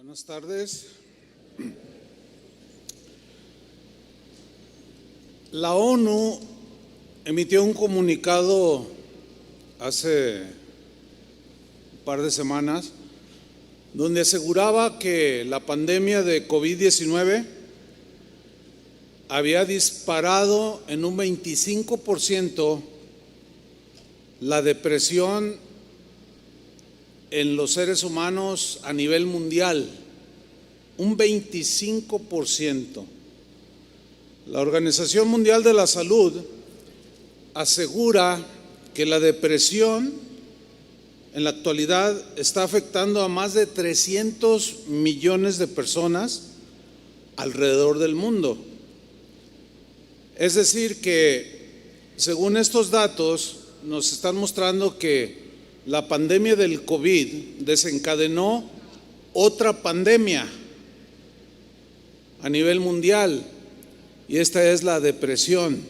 Buenas tardes. La ONU emitió un comunicado hace un par de semanas donde aseguraba que la pandemia de COVID-19 había disparado en un 25% la depresión en los seres humanos a nivel mundial, un 25%. La Organización Mundial de la Salud asegura que la depresión en la actualidad está afectando a más de 300 millones de personas alrededor del mundo. Es decir que, según estos datos, nos están mostrando que la pandemia del COVID desencadenó otra pandemia a nivel mundial, y esta es la depresión.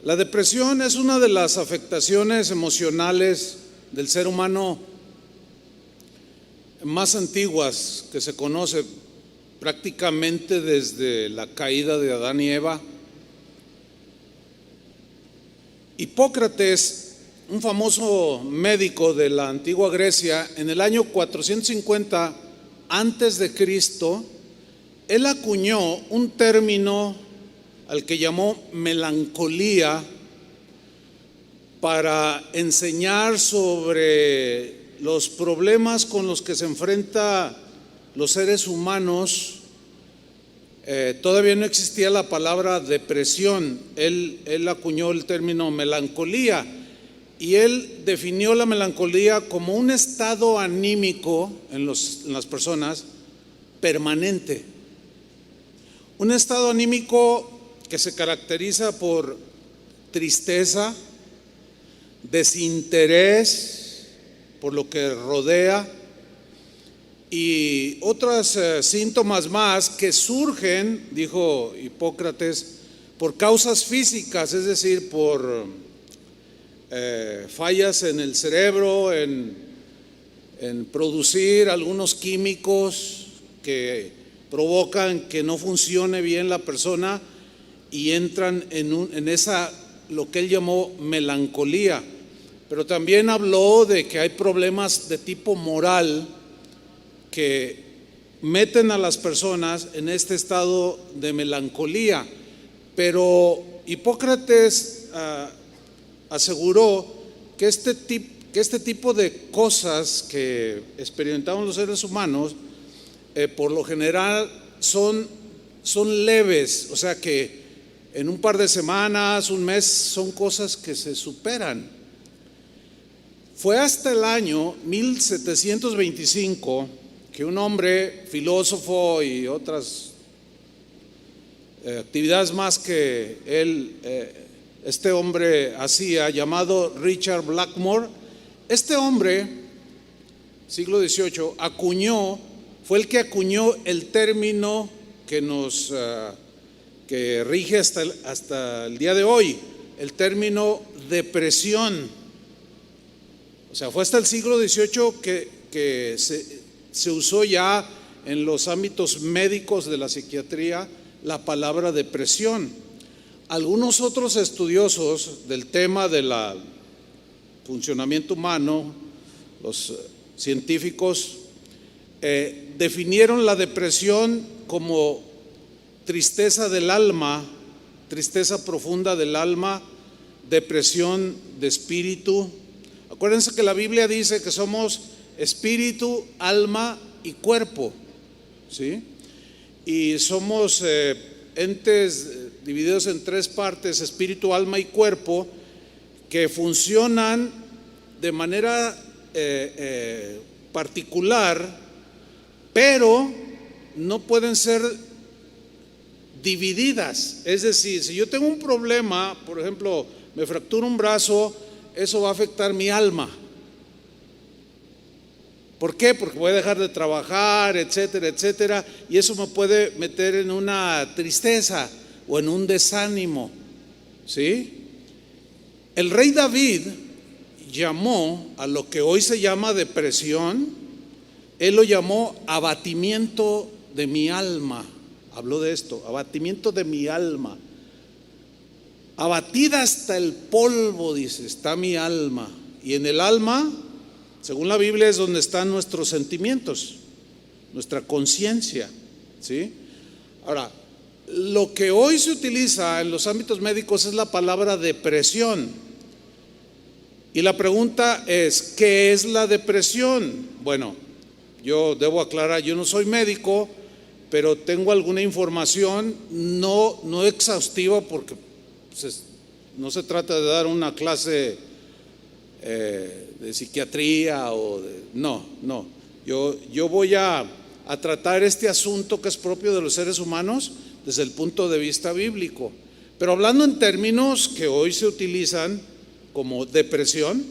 La depresión es una de las afectaciones emocionales del ser humano más antiguas que se conoce, prácticamente desde la caída de Adán y Eva. Hipócrates, un famoso médico de la antigua Grecia, en el año 450 antes de Cristo, él acuñó un término al que llamó melancolía para enseñar sobre los problemas con los que se enfrentan los seres humanos. Todavía no existía la palabra depresión. Él acuñó el término melancolía y él definió la melancolía como un estado anímico en las personas permanente. Un estado anímico que se caracteriza por tristeza, desinterés por lo que rodea y otros síntomas más que surgen, dijo Hipócrates, por causas físicas, es decir, por fallas en el cerebro, en producir algunos químicos que provocan que no funcione bien la persona y entran en esa, lo que él llamó melancolía. Pero también habló de que hay problemas de tipo moral que meten a las personas en este estado de melancolía. Pero Hipócrates aseguró que este tipo de cosas que experimentamos los seres humanos por lo general son leves, o sea que en un par de semanas, un mes, son cosas que se superan. Fue hasta el año 1725 que un hombre, filósofo y otras actividades más que él, este hombre hacía, llamado Richard Blackmore, este hombre, siglo XVIII, fue el que acuñó el término que rige hasta el día de hoy, el término depresión. O sea, fue hasta el siglo XVIII que se usó ya en los ámbitos médicos de la psiquiatría la palabra depresión. Algunos otros estudiosos del tema del funcionamiento humano, los científicos, definieron la depresión como tristeza del alma, tristeza profunda del alma, depresión de espíritu. Acuérdense que la Biblia dice que somos espíritu, alma y cuerpo, ¿sí? Y somos entes divididos en tres partes, espíritu, alma y cuerpo, que funcionan de manera particular, pero no pueden ser divididas. Es decir, si yo tengo un problema, por ejemplo, me fracturo un brazo, eso va a afectar mi alma. ¿Por qué? Porque voy a dejar de trabajar, etcétera, etcétera, y eso me puede meter en una tristeza o en un desánimo, ¿sí? El rey David llamó a lo que hoy se llama depresión Él lo llamó abatimiento de mi alma. Habló de esto, abatimiento de mi alma. Abatida hasta el polvo, dice, está mi alma. Y en el alma, según la Biblia, es donde están nuestros sentimientos, nuestra conciencia, ¿sí? Ahora, lo que hoy se utiliza en los ámbitos médicos es la palabra depresión. Y la pregunta es, ¿qué es la depresión? Bueno, yo debo aclarar, yo no soy médico, pero tengo alguna información no exhaustiva, porque no se trata de dar una clase de psiquiatría no. Yo voy a tratar este asunto que es propio de los seres humanos desde el punto de vista bíblico, pero hablando en términos que hoy se utilizan como depresión.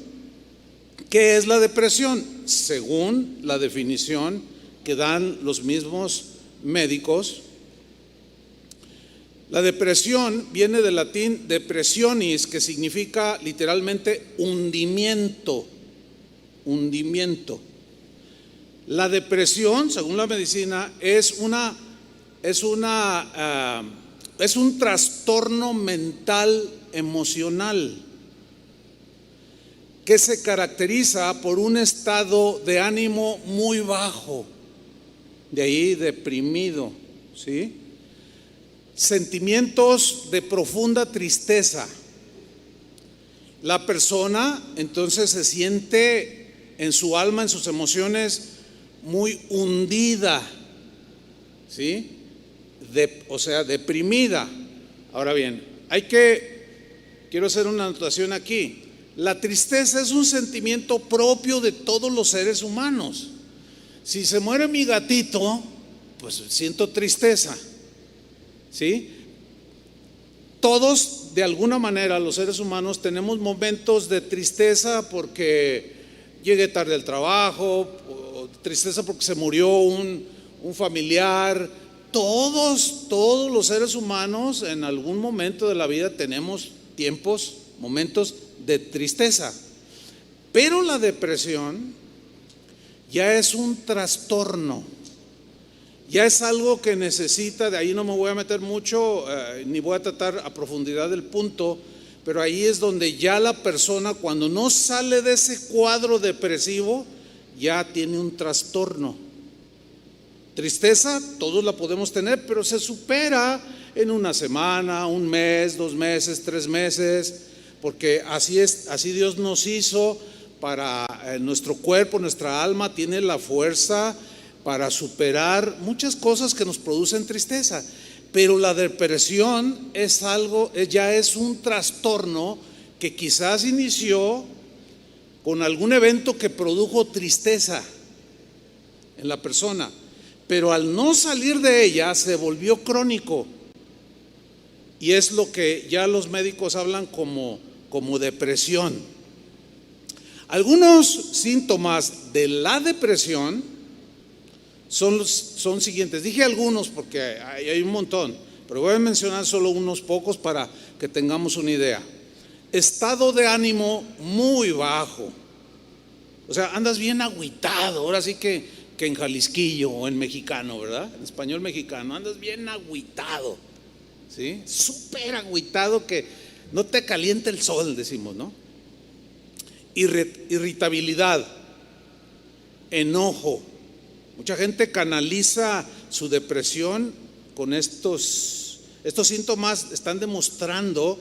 ¿Qué es la depresión? Según la definición que dan los mismos médicos, la depresión viene del latín depressionis, que significa literalmente hundimiento. La depresión, según la medicina, es un trastorno mental emocional que se caracteriza por un estado de ánimo muy bajo, de ahí deprimido, ¿sí? Sentimientos de profunda tristeza. La persona entonces se siente en su alma, en sus emociones, muy hundida, ¿sí? O sea, deprimida. Ahora bien, quiero hacer una anotación aquí. La tristeza es un sentimiento propio de todos los seres humanos. Si se muere mi gatito, pues siento tristeza, ¿sí? Todos, de alguna manera, los seres humanos tenemos momentos de tristeza porque llegué tarde al trabajo, o tristeza porque se murió un familiar. Todos los seres humanos en algún momento de la vida tenemos momentos de tristeza. Pero la depresión ya es un trastorno, ya es algo que necesita, de ahí no me voy a meter mucho, ni voy a tratar a profundidad el punto, pero ahí es donde ya la persona, cuando no sale de ese cuadro depresivo, ya tiene un trastorno. Tristeza, todos la podemos tener, pero se supera en una semana, un mes, 2 meses, 3 meses, porque así es, así Dios nos hizo. Para nuestro cuerpo, nuestra alma tiene la fuerza para superar muchas cosas que nos producen tristeza. Pero la depresión ya es un trastorno que quizás inició con algún evento que produjo tristeza en la persona, pero al no salir de ella se volvió crónico, y es lo que ya los médicos hablan como depresión. Algunos síntomas de la depresión son siguientes. Dije algunos porque hay un montón, pero voy a mencionar solo unos pocos para que tengamos una idea. Estado de ánimo muy bajo, o sea, andas bien agüitado, ahora sí que en jalisquillo o en mexicano, ¿verdad? En español mexicano, andas bien agüitado, ¿sí? Súper agüitado, que no te calienta el sol, decimos, ¿no? Irritabilidad, enojo. Mucha gente canaliza su depresión con estos síntomas, están demostrando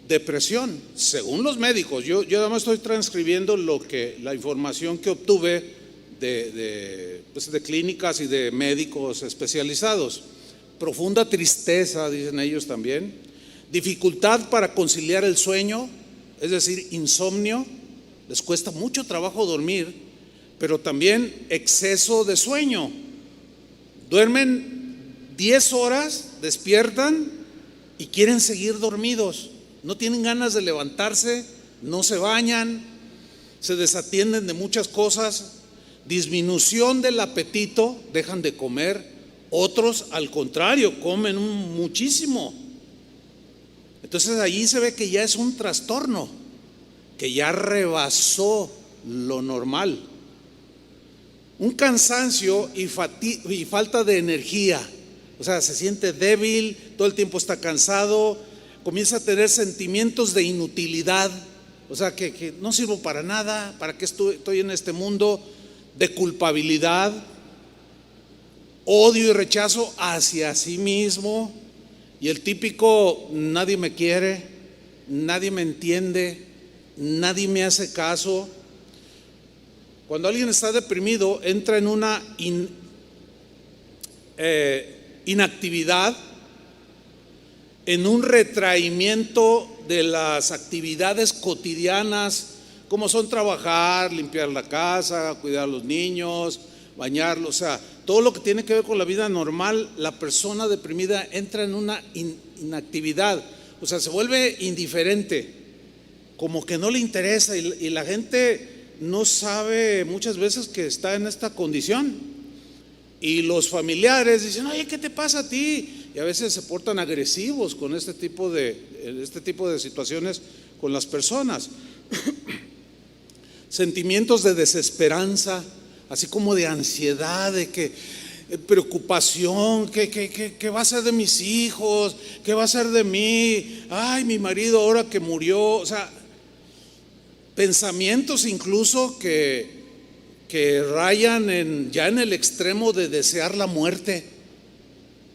depresión, según los médicos. Yo además estoy transcribiendo la información que obtuve de clínicas y de médicos especializados. Profunda tristeza, dicen ellos también. Dificultad para conciliar el sueño, es decir, insomnio. Les cuesta mucho trabajo dormir, pero también exceso de sueño. Duermen 10 horas, despiertan y quieren seguir dormidos. No tienen ganas de levantarse, no se bañan, se desatienden de muchas cosas. Disminución del apetito, dejan de comer. Otros, al contrario, comen muchísimo. Entonces ahí se ve que ya es un trastorno, que ya rebasó lo normal. un cansancio y falta de energía. O sea, se siente débil, todo el tiempo está cansado, comienza a tener sentimientos de inutilidad. O sea, que no sirvo para nada, ¿para qué estoy en este mundo? De culpabilidad, odio y rechazo hacia sí mismo. Y el típico: nadie me quiere, nadie me entiende, nadie me hace caso. Cuando alguien está deprimido, entra en una inactividad, en un retraimiento de las actividades cotidianas, como son trabajar, limpiar la casa, cuidar a los niños, bañarlos. O sea, todo lo que tiene que ver con la vida normal. La persona deprimida entra en una inactividad, o sea, se vuelve indiferente, como que no le interesa, y la gente no sabe muchas veces que está en esta condición. Y los familiares dicen: oye, ¿qué te pasa a ti? Y a veces se portan agresivos con este tipo de situaciones con las personas. Sentimientos de desesperanza, así como de ansiedad, de preocupación, ¿qué va a ser de mis hijos? ¿Qué va a ser de mí? Ay, mi marido ahora que murió. O sea, pensamientos incluso que rayan ya en el extremo de desear la muerte.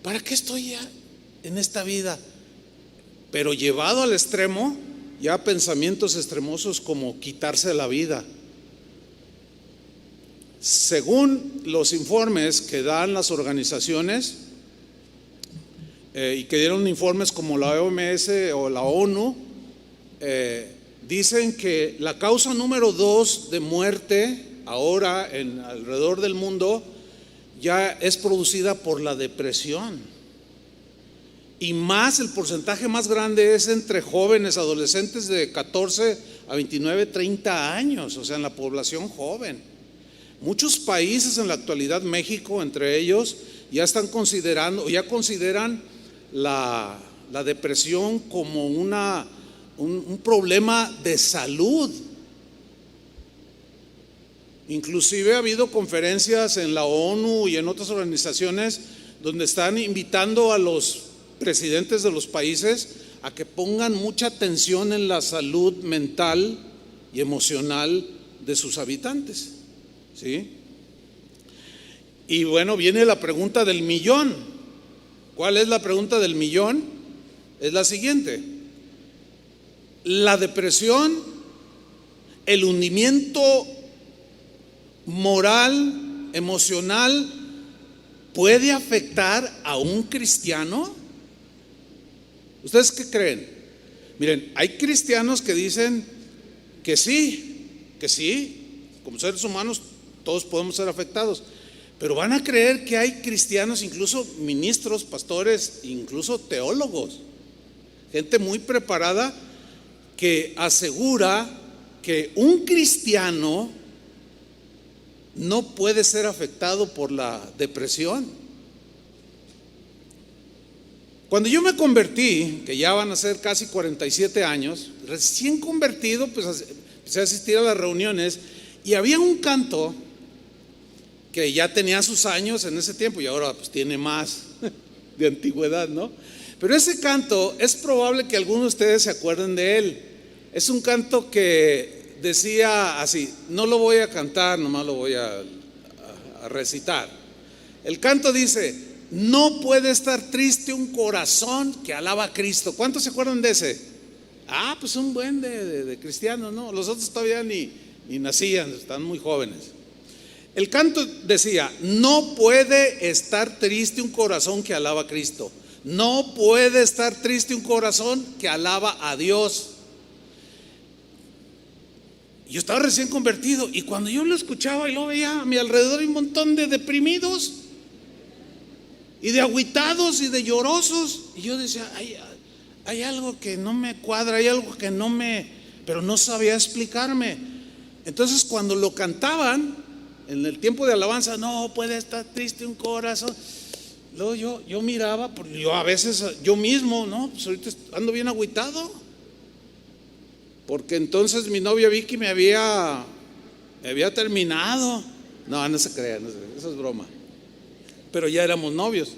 ¿Para qué estoy ya en esta vida? Pero llevado al extremo, ya pensamientos extremosos como quitarse la vida. Según los informes que dan las organizaciones, y que dieron informes como la OMS o la ONU, dicen que la causa número 2 de muerte ahora alrededor del mundo ya es producida por la depresión. Y más, el porcentaje más grande es entre jóvenes, adolescentes de 14 a 29, 30 años, o sea, en la población joven. Muchos países en la actualidad, México entre ellos, ya están considerando, o ya consideran la depresión como un problema de salud. Inclusive ha habido conferencias en la ONU y en otras organizaciones donde están invitando a los presidentes de los países a que pongan mucha atención en la salud mental y emocional de sus habitantes, ¿sí? Y bueno, viene la pregunta del millón. ¿Cuál es la pregunta del millón? Es la siguiente: la depresión, el hundimiento moral, emocional, ¿puede afectar a un cristiano? ¿Ustedes qué creen? Miren, hay cristianos que dicen que sí, como seres humanos todos podemos ser afectados, pero van a creer que hay cristianos, incluso ministros, pastores, incluso teólogos, gente muy preparada, que asegura que un cristiano no puede ser afectado por la depresión. Cuando yo me convertí, que ya van a ser casi 47 años, recién convertido, pues empecé a asistir a las reuniones, y había un canto que ya tenía sus años en ese tiempo y ahora pues tiene más de antigüedad, ¿no? Pero ese canto es probable que algunos de ustedes se acuerden de él. Es un canto que decía así, no lo voy a cantar, nomás lo voy a recitar. El canto dice: no puede estar triste un corazón que alaba a Cristo. ¿Cuántos se acuerdan de ese? Pues un buen de cristianos, ¿no? Los otros todavía ni nacían, están muy jóvenes. El canto decía: no puede estar triste un corazón que alaba a Cristo. No puede estar triste un corazón que alaba a Dios. Yo estaba recién convertido, y cuando yo lo escuchaba y lo veía a mi alrededor, hay un montón de deprimidos y de agüitados y de llorosos, y yo decía: hay algo que no me cuadra, hay algo que pero no sabía explicarme. Entonces, cuando lo cantaban en el tiempo de alabanza, no puede estar triste un corazón, luego yo miraba, porque yo a veces yo mismo, no, pues ahorita ando bien agüitado, porque entonces mi novia Vicky me había terminado, No, no se crean, eso es broma. Pero ya éramos novios.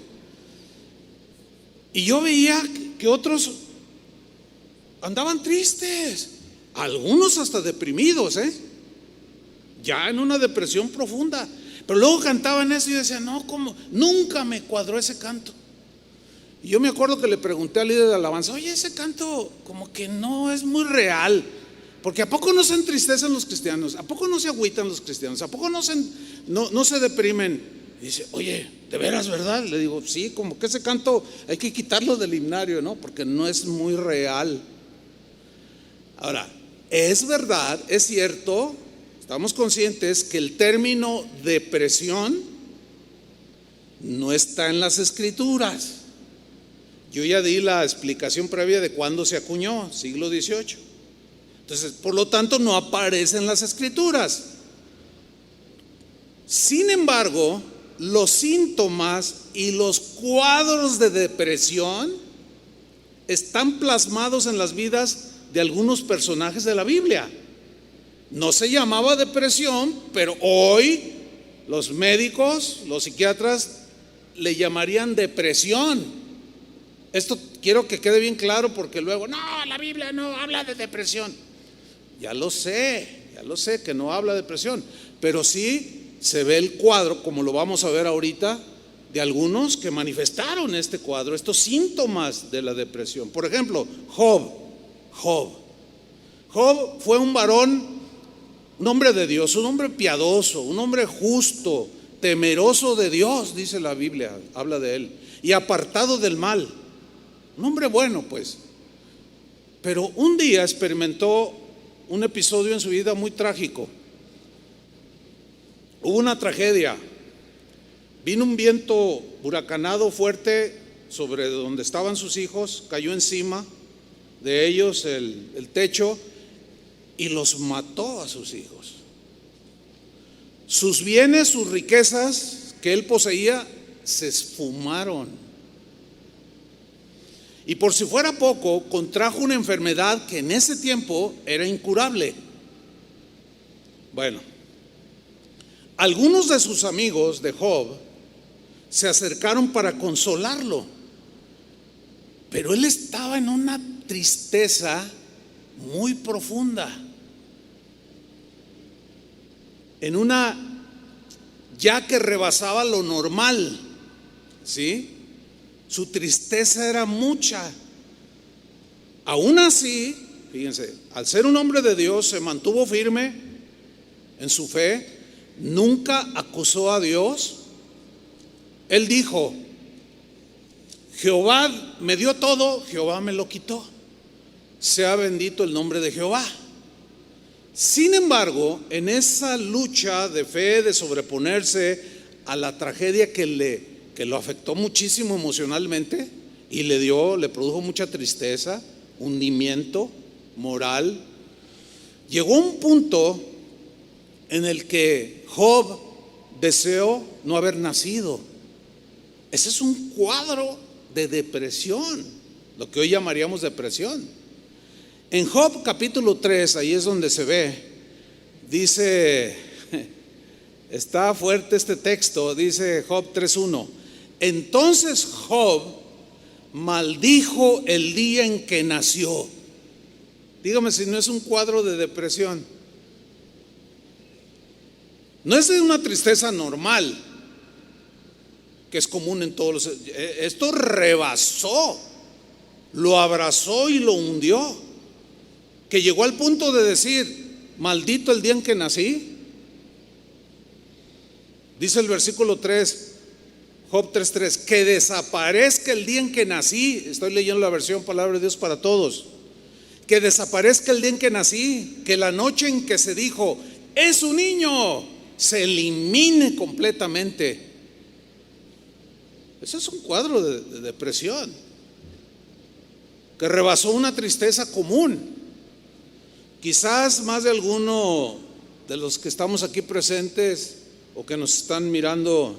Y yo veía que otros andaban tristes, algunos hasta deprimidos, ya en una depresión profunda. Pero luego cantaban eso y yo decía, no, ¿cómo? Nunca me cuadró ese canto. Y yo me acuerdo que le pregunté al líder de alabanza, oye, ese canto como que no es muy real, porque ¿a poco no se entristecen los cristianos? ¿A poco no se agüitan los cristianos? ¿A poco no se deprimen? Y dice, oye, ¿de veras, verdad? Le digo, sí, como que ese canto hay que quitarlo del himnario, ¿no? Porque no es muy real. Ahora, es verdad, es cierto, estamos conscientes que el término depresión no está en las escrituras. Yo ya di la explicación previa de cuándo se acuñó, siglo XVIII. Entonces, por lo tanto, no aparece en las escrituras. Sin embargo, los síntomas y los cuadros de depresión están plasmados en las vidas de algunos personajes de la Biblia. No se llamaba depresión, pero hoy los médicos, los psiquiatras le llamarían depresión. Esto quiero que quede bien claro, porque luego, no, la Biblia no habla de depresión. Ya lo sé que no habla de depresión, pero sí se ve el cuadro, como lo vamos a ver ahorita, de algunos que manifestaron este cuadro, estos síntomas de la depresión. Por ejemplo, Job fue un varón, un hombre de Dios, un hombre piadoso, un hombre justo, temeroso de Dios, dice la Biblia, habla de él, y apartado del mal. Un hombre bueno, pues. Pero un día experimentó un episodio en su vida muy trágico. Hubo una tragedia. Vino un viento huracanado fuerte sobre donde estaban sus hijos, cayó encima de ellos el techo y los mató a sus hijos. Sus bienes, sus riquezas que él poseía se esfumaron. Y por si fuera poco, contrajo una enfermedad que en ese tiempo era incurable. Bueno, algunos de sus amigos de Job se acercaron para consolarlo, pero él estaba en una tristeza muy profunda, en una ya que rebasaba lo normal, ¿sí? Su tristeza era mucha. Aún así, fíjense, al ser un hombre de Dios, se mantuvo firme en su fe, nunca acusó a Dios. Él dijo, Jehová me dio todo, Jehová me lo quitó. Sea bendito el nombre de Jehová. Sin embargo, en esa lucha de fe, de sobreponerse a la tragedia que lo afectó muchísimo emocionalmente y le produjo mucha tristeza, hundimiento moral, llegó un punto en el que Job deseó no haber nacido. Ese es un cuadro de depresión, lo que hoy llamaríamos depresión. En Job capítulo 3, ahí es donde se ve, dice, está fuerte este texto, dice Job 3:1. Entonces Job maldijo el día en que nació. Dígame si no es un cuadro de depresión. No es de una tristeza normal, que es común en todos los. Esto rebasó, lo abrazó y lo hundió, que llegó al punto de decir, maldito el día en que nací. Dice el versículo 3, Job 3:3, que desaparezca el día en que nací. Estoy leyendo la versión Palabra de Dios para Todos. Que desaparezca el día en que nací, que la noche en que se dijo, es un niño, se elimine completamente. Ese es un cuadro de depresión que rebasó una tristeza común. Quizás más de alguno de los que estamos aquí presentes o que nos están mirando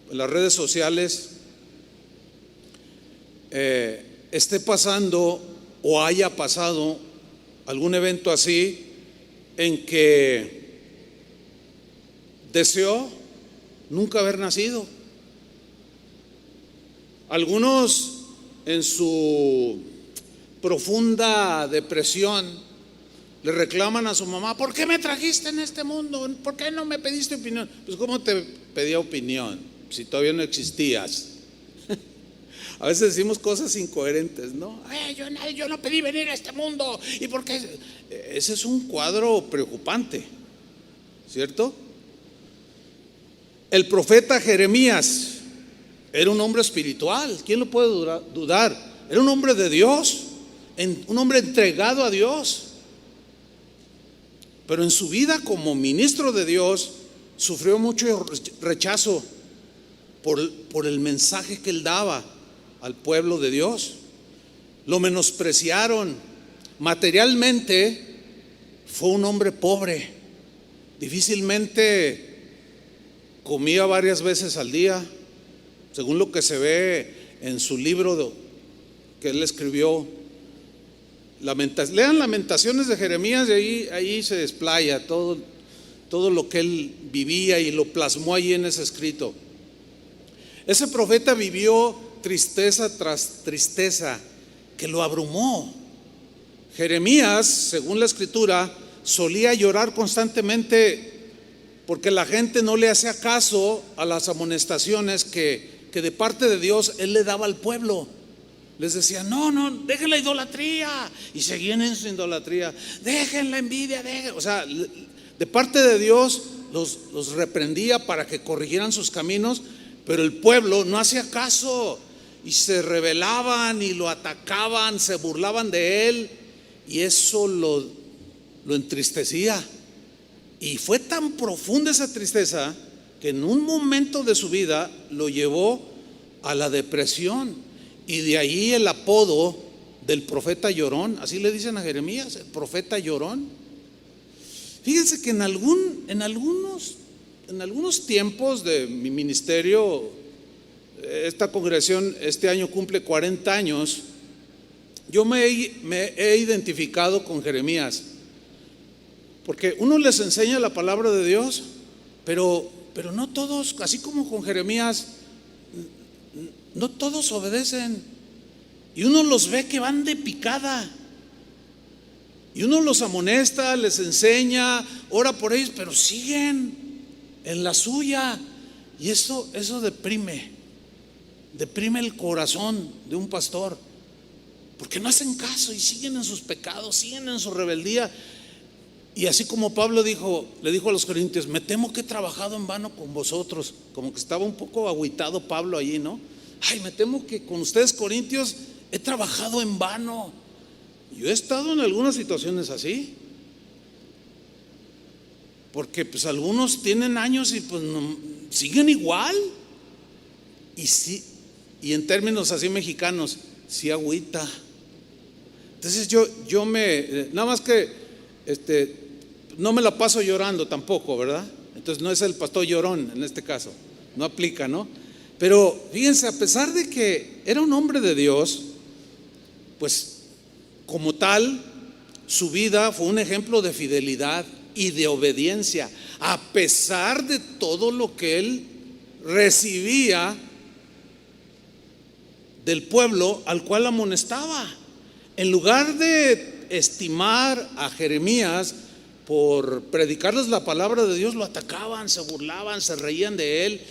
en las redes sociales esté pasando o haya pasado algún evento así en que deseó nunca haber nacido. Algunos, en su profunda depresión, le reclaman a su mamá: ¿por qué me trajiste en este mundo? ¿Por qué no me pediste opinión? Pues ¿cómo te pedía opinión si todavía no existías? A veces decimos cosas incoherentes, ¿no? Yo no pedí venir a este mundo. ¿Y por qué? Ese es un cuadro preocupante, ¿cierto? El profeta Jeremías era un hombre espiritual. ¿Quién lo puede dudar? Era un hombre de Dios, un hombre entregado a Dios. Pero en su vida como ministro de Dios sufrió mucho rechazo por el mensaje que él daba al pueblo de Dios. Lo menospreciaron. Materialmente fue un hombre pobre. Difícilmente comía varias veces al día, según lo que se ve en su libro que él escribió. Lean Lamentaciones de Jeremías, y ahí se desplaya todo lo que él vivía y lo plasmó ahí en ese escrito. Ese profeta vivió tristeza tras tristeza que lo abrumó. Jeremías, según la escritura, solía llorar constantemente porque la gente no le hacía caso a las amonestaciones que de parte de Dios él le daba al pueblo. Les decía: no, dejen la idolatría, y seguían en su idolatría. Dejen la envidia, o sea, de parte de Dios los reprendía para que corrigieran sus caminos, pero el pueblo no hacía caso y se rebelaban y lo atacaban, se burlaban de él, y eso lo entristecía. Y fue tan profunda esa tristeza que en un momento de su vida lo llevó a la depresión. Y de ahí el apodo del profeta llorón. Así le dicen a Jeremías, el profeta llorón. Fíjense que en algunos tiempos de mi ministerio, esta congregación este año cumple 40 años, yo me he identificado con Jeremías, porque uno les enseña la palabra de Dios, pero no todos, así como con Jeremías, no todos obedecen. Y uno los ve que van de picada, y uno los amonesta, les enseña, ora por ellos, pero siguen en la suya. Y eso deprime el corazón de un pastor, porque no hacen caso y siguen en sus pecados, siguen en su rebeldía. Y así como Pablo le dijo a los corintios: me temo que he trabajado en vano con vosotros. Como que estaba un poco agüitado Pablo allí, ¿no? Me temo que con ustedes, corintios, he trabajado en vano. Yo he estado en algunas situaciones así, porque pues algunos tienen años y pues siguen igual. Y sí, y en términos así mexicanos, sí agüita. Entonces yo nada más que no me la paso llorando tampoco, ¿verdad? Entonces no es el pastor llorón en este caso, no aplica, ¿no? Pero fíjense, a pesar de que era un hombre de Dios, pues como tal, su vida fue un ejemplo de fidelidad y de obediencia, a pesar de todo lo que él recibía del pueblo al cual amonestaba. En lugar de estimar a Jeremías por predicarles la palabra de Dios, lo atacaban, se burlaban, se reían de él.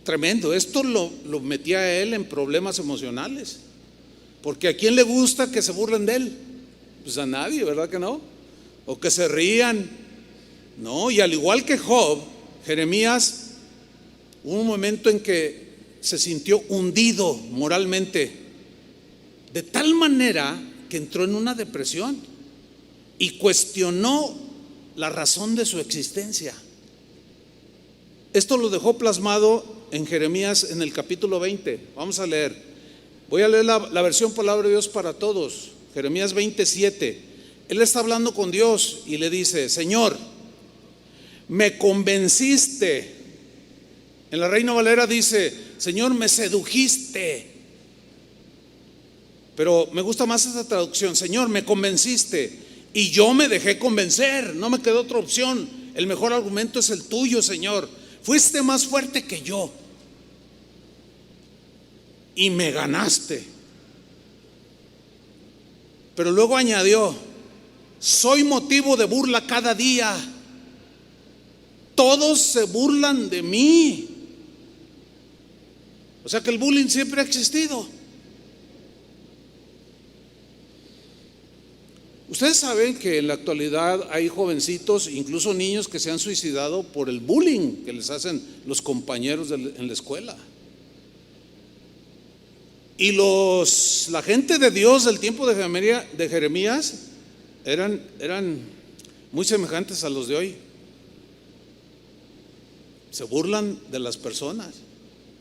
Tremendo. Esto lo metía a él en problemas emocionales, porque ¿a quién le gusta que se burlen de él? Pues a nadie, ¿verdad que no? O que se rían, no. Y al igual que Job, Jeremías, hubo un momento en que se sintió hundido moralmente, de tal manera que entró en una depresión y cuestionó la razón de su existencia. Esto lo dejó plasmado en Jeremías en el capítulo 20. Vamos a leer. Voy a leer la versión Palabra de Dios para Todos. Jeremías 27. Él está hablando con Dios y le dice: Señor, me convenciste. En la Reina Valera dice: Señor, me sedujiste. Pero me gusta más esa traducción: Señor, me convenciste y yo me dejé convencer. No me quedó otra opción. el mejor argumento es el tuyo, Señor. Fuiste más fuerte que yo y me ganaste. Pero luego añadió: soy motivo de burla cada día. Todos se burlan de mí. O sea que el bullying siempre ha existido. Ustedes saben que en la actualidad hay jovencitos, incluso niños, que se han suicidado por el bullying que les hacen los compañeros en la escuela. Y la gente de Dios del tiempo de Jeremías eran muy semejantes a los de hoy. Se burlan de las personas,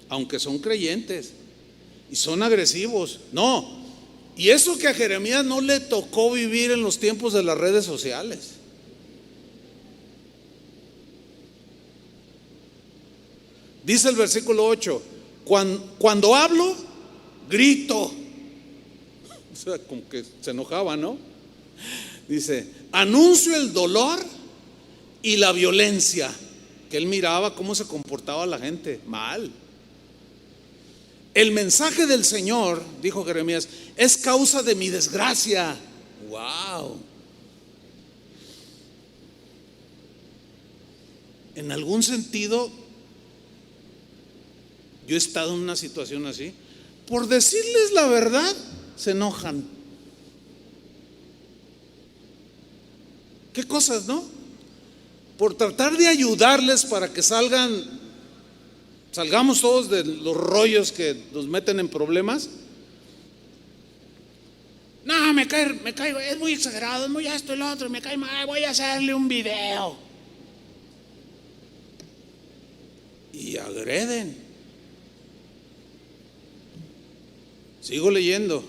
aunque son creyentes, y son agresivos. No, y eso que a Jeremías no le tocó vivir en los tiempos de las redes sociales. Dice el versículo 8: cuando hablo, grito. O sea, como que se enojaba, ¿no? Dice: anuncio el dolor y la violencia. Que él miraba cómo se comportaba la gente mal. El mensaje del Señor, dijo Jeremías, es causa de mi desgracia. Wow. En algún sentido, yo he estado en una situación así. Por decirles la verdad, se enojan. ¿Qué cosas, no? Por tratar de ayudarles para que salgamos todos de los rollos que nos meten en problemas. No, me cae, es muy exagerado, es muy esto y lo otro, me cae mal, voy a hacerle un video. Y agreden. Sigo leyendo.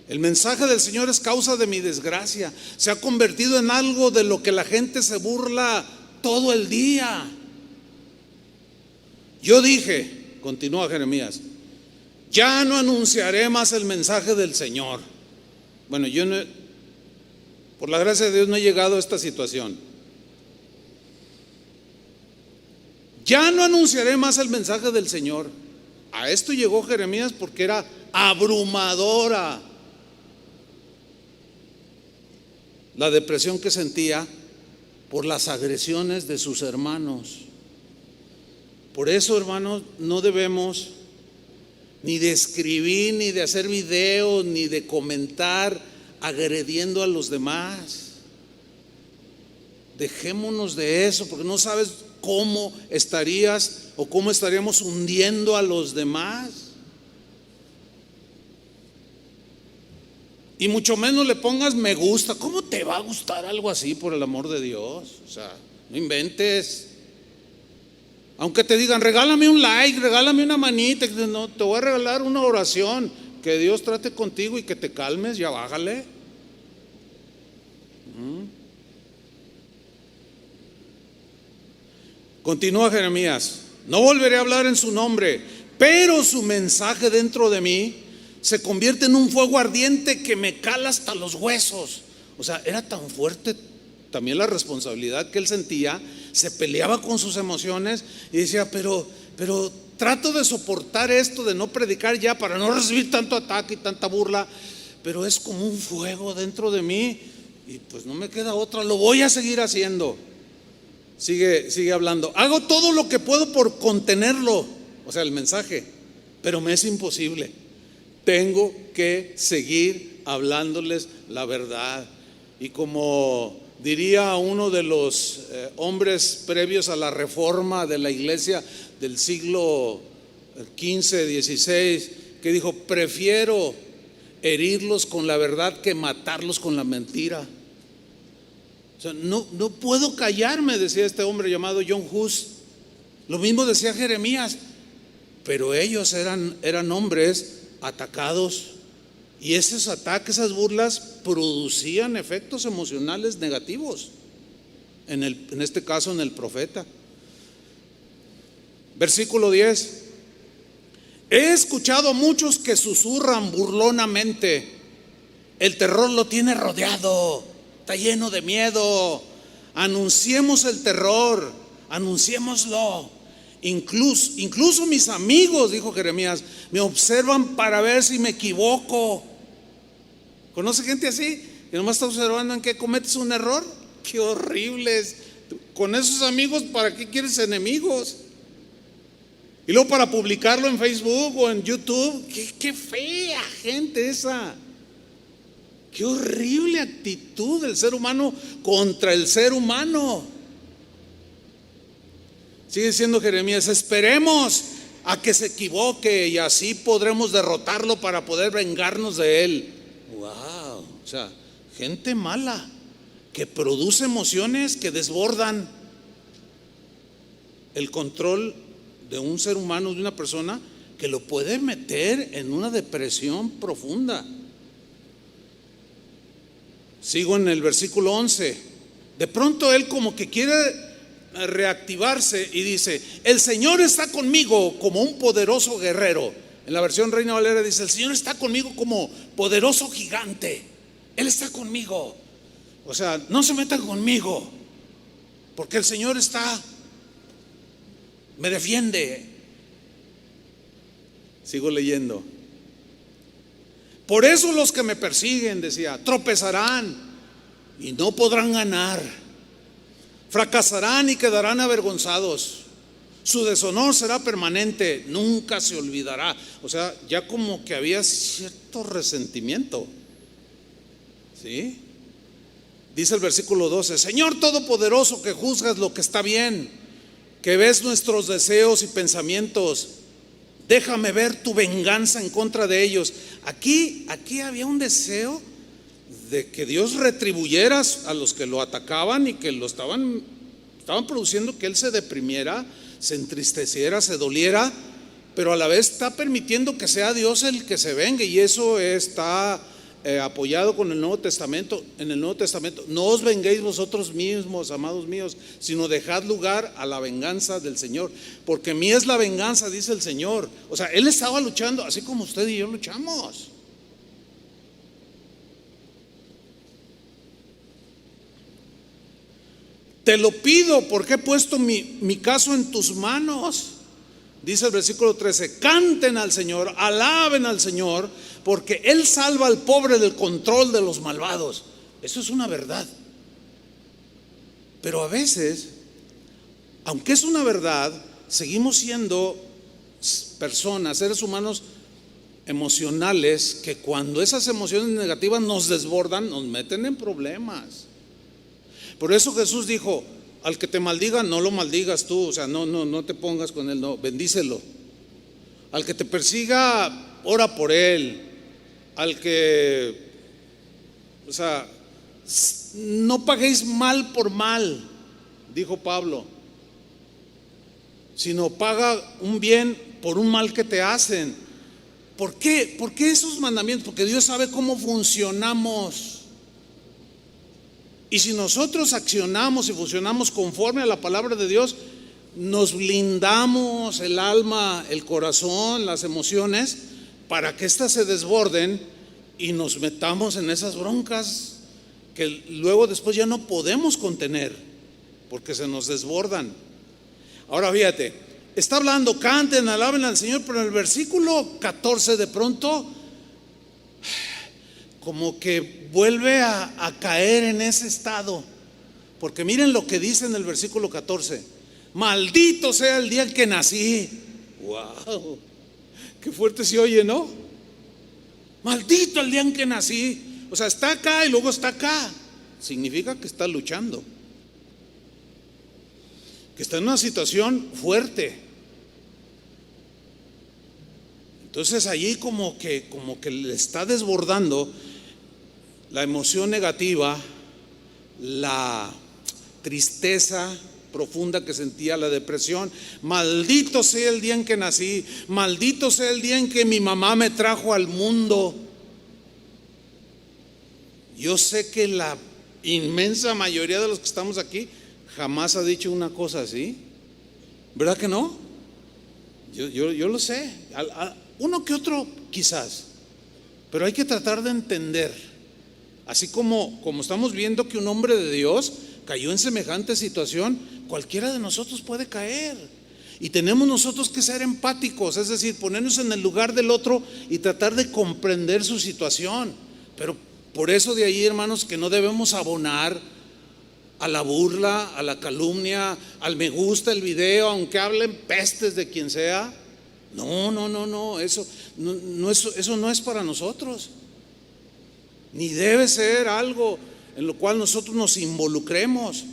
El mensaje del Señor es causa de mi desgracia. Se ha convertido en algo de lo que la gente se burla todo el día. Yo dije, continúa Jeremías, ya no anunciaré más el mensaje del Señor. Bueno, yo no, por la gracia de Dios, no he llegado a esta situación. Ya no anunciaré más el mensaje del Señor. A esto llegó Jeremías porque era abrumadora la depresión que sentía por las agresiones de sus hermanos. Por eso, hermanos, no debemos ni de escribir, ni de hacer videos, ni de comentar agrediendo a los demás. Dejémonos de eso, porque no sabes cómo estarías o cómo estaríamos hundiendo a los demás. Y mucho menos le pongas me gusta. ¿Cómo te va a gustar algo así, por el amor de Dios? O sea, no inventes. Aunque te digan regálame un like, regálame una manita, no, te voy a regalar una oración. Que Dios trate contigo y que te calmes, ya bájale. Continúa Jeremías: no volveré a hablar en su nombre, pero su mensaje dentro de mí se convierte en un fuego ardiente que me cala hasta los huesos. O sea, era tan fuerte también la responsabilidad que él sentía. Se peleaba con sus emociones y decía, pero trato de soportar esto, de no predicar ya para no recibir tanto ataque y tanta burla, pero es como un fuego dentro de mí y pues no me queda otra, lo voy a seguir haciendo. Sigue hablando: hago todo lo que puedo por contenerlo, o sea, el mensaje, pero me es imposible. Tengo que seguir hablándoles la verdad. Y como diría uno de los hombres previos a la reforma de la iglesia del siglo XV, XVI, que dijo: prefiero herirlos con la verdad que matarlos con la mentira. O sea, no puedo callarme, decía este hombre llamado John Hus. Lo mismo decía Jeremías, pero ellos eran hombres atacados, y esos ataques, esas burlas producían efectos emocionales negativos, en este caso en el profeta. Versículo 10: he escuchado a muchos que susurran burlonamente, el terror lo tiene rodeado, está lleno de miedo, Anunciemos el terror, anunciémoslo. Incluso mis amigos, dijo Jeremías, me observan para ver si me equivoco. ¿Conoce gente así? Que nomás está observando en qué cometes un error. Qué horribles. Con esos amigos, ¿para qué quieres enemigos? Y luego para publicarlo en Facebook o en YouTube. Qué fea gente esa. Qué horrible actitud del ser humano contra el ser humano. Sigue diciendo Jeremías, esperemos a que se equivoque y así podremos derrotarlo para poder vengarnos de él. Wow, o sea, gente mala que produce emociones que desbordan el control de un ser humano, de una persona, que lo puede meter en una depresión profunda. Sigo en el versículo 11. De pronto él como que quiere reactivarse y dice, el Señor está conmigo como un poderoso guerrero. En la versión Reina Valera dice, el Señor está conmigo como poderoso gigante. Él está conmigo. O sea, no se metan conmigo, porque el Señor me defiende. Sigo leyendo. Por eso los que me persiguen, decía, tropezarán y no podrán ganar. Fracasarán y quedarán avergonzados. Su deshonor será permanente, nunca se olvidará. O sea, ya como que había cierto resentimiento. ¿Sí? Dice el versículo 12, Señor Todopoderoso, que juzgas lo que está bien, que ves nuestros deseos y pensamientos, déjame ver tu venganza en contra de ellos. Aquí había un deseo de que Dios retribuyera a los que lo atacaban y que lo estaban produciendo que él se deprimiera, se entristeciera, se doliera, pero a la vez está permitiendo que sea Dios el que se vengue, y eso está apoyado con el Nuevo Testamento. En el Nuevo Testamento, no os venguéis vosotros mismos, amados míos, sino dejad lugar a la venganza del Señor, porque mía es la venganza, dice el Señor. O sea, él estaba luchando así como usted y yo luchamos. Te lo pido porque he puesto mi caso en tus manos. Dice el versículo 13, canten al Señor, alaben al Señor, porque Él salva al pobre del control de los malvados. Eso es una verdad. Pero a veces, aunque es una verdad, seguimos siendo personas, seres humanos emocionales, que cuando esas emociones negativas nos desbordan, nos meten en problemas. Por eso Jesús dijo, al que te maldiga, no lo maldigas tú, o sea, no te pongas con él, no, bendícelo. Al que te persiga, ora por él. Al que, o sea, no paguéis mal por mal, dijo Pablo, sino paga un bien por un mal que te hacen. ¿Por qué? ¿Por qué esos mandamientos? Porque Dios sabe cómo funcionamos. Y si nosotros accionamos y funcionamos conforme a la palabra de Dios, nos blindamos el alma, el corazón, las emociones, para que éstas se desborden y nos metamos en esas broncas que luego después ya no podemos contener, porque se nos desbordan. Ahora fíjate, está hablando, canten, alaben al Señor, pero en el versículo 14 de pronto como que vuelve a caer en ese estado, porque miren lo que dice en el versículo 14: maldito sea el día en que nací. Wow, qué fuerte se oye, ¿no? Maldito el día en que nací. O sea, está acá y luego está acá. Significa que está luchando, que está en una situación fuerte. Entonces allí como que le está desbordando la emoción negativa, la tristeza profunda que sentía, la depresión. Maldito sea el día en que nací, maldito sea el día en que mi mamá me trajo al mundo. Yo sé que la inmensa mayoría de los que estamos aquí jamás ha dicho una cosa así, ¿verdad que no? Yo lo sé, uno que otro quizás, pero hay que tratar de entender. Así como estamos viendo que un hombre de Dios cayó en semejante situación, cualquiera de nosotros puede caer. Y tenemos nosotros que ser empáticos, es decir, ponernos en el lugar del otro y tratar de comprender su situación. Pero por eso de ahí, hermanos, que no debemos abonar a la burla, a la calumnia, al me gusta el video, aunque hablen pestes de quien sea. No, eso no es para nosotros. Ni debe ser algo en lo cual nosotros nos involucremos.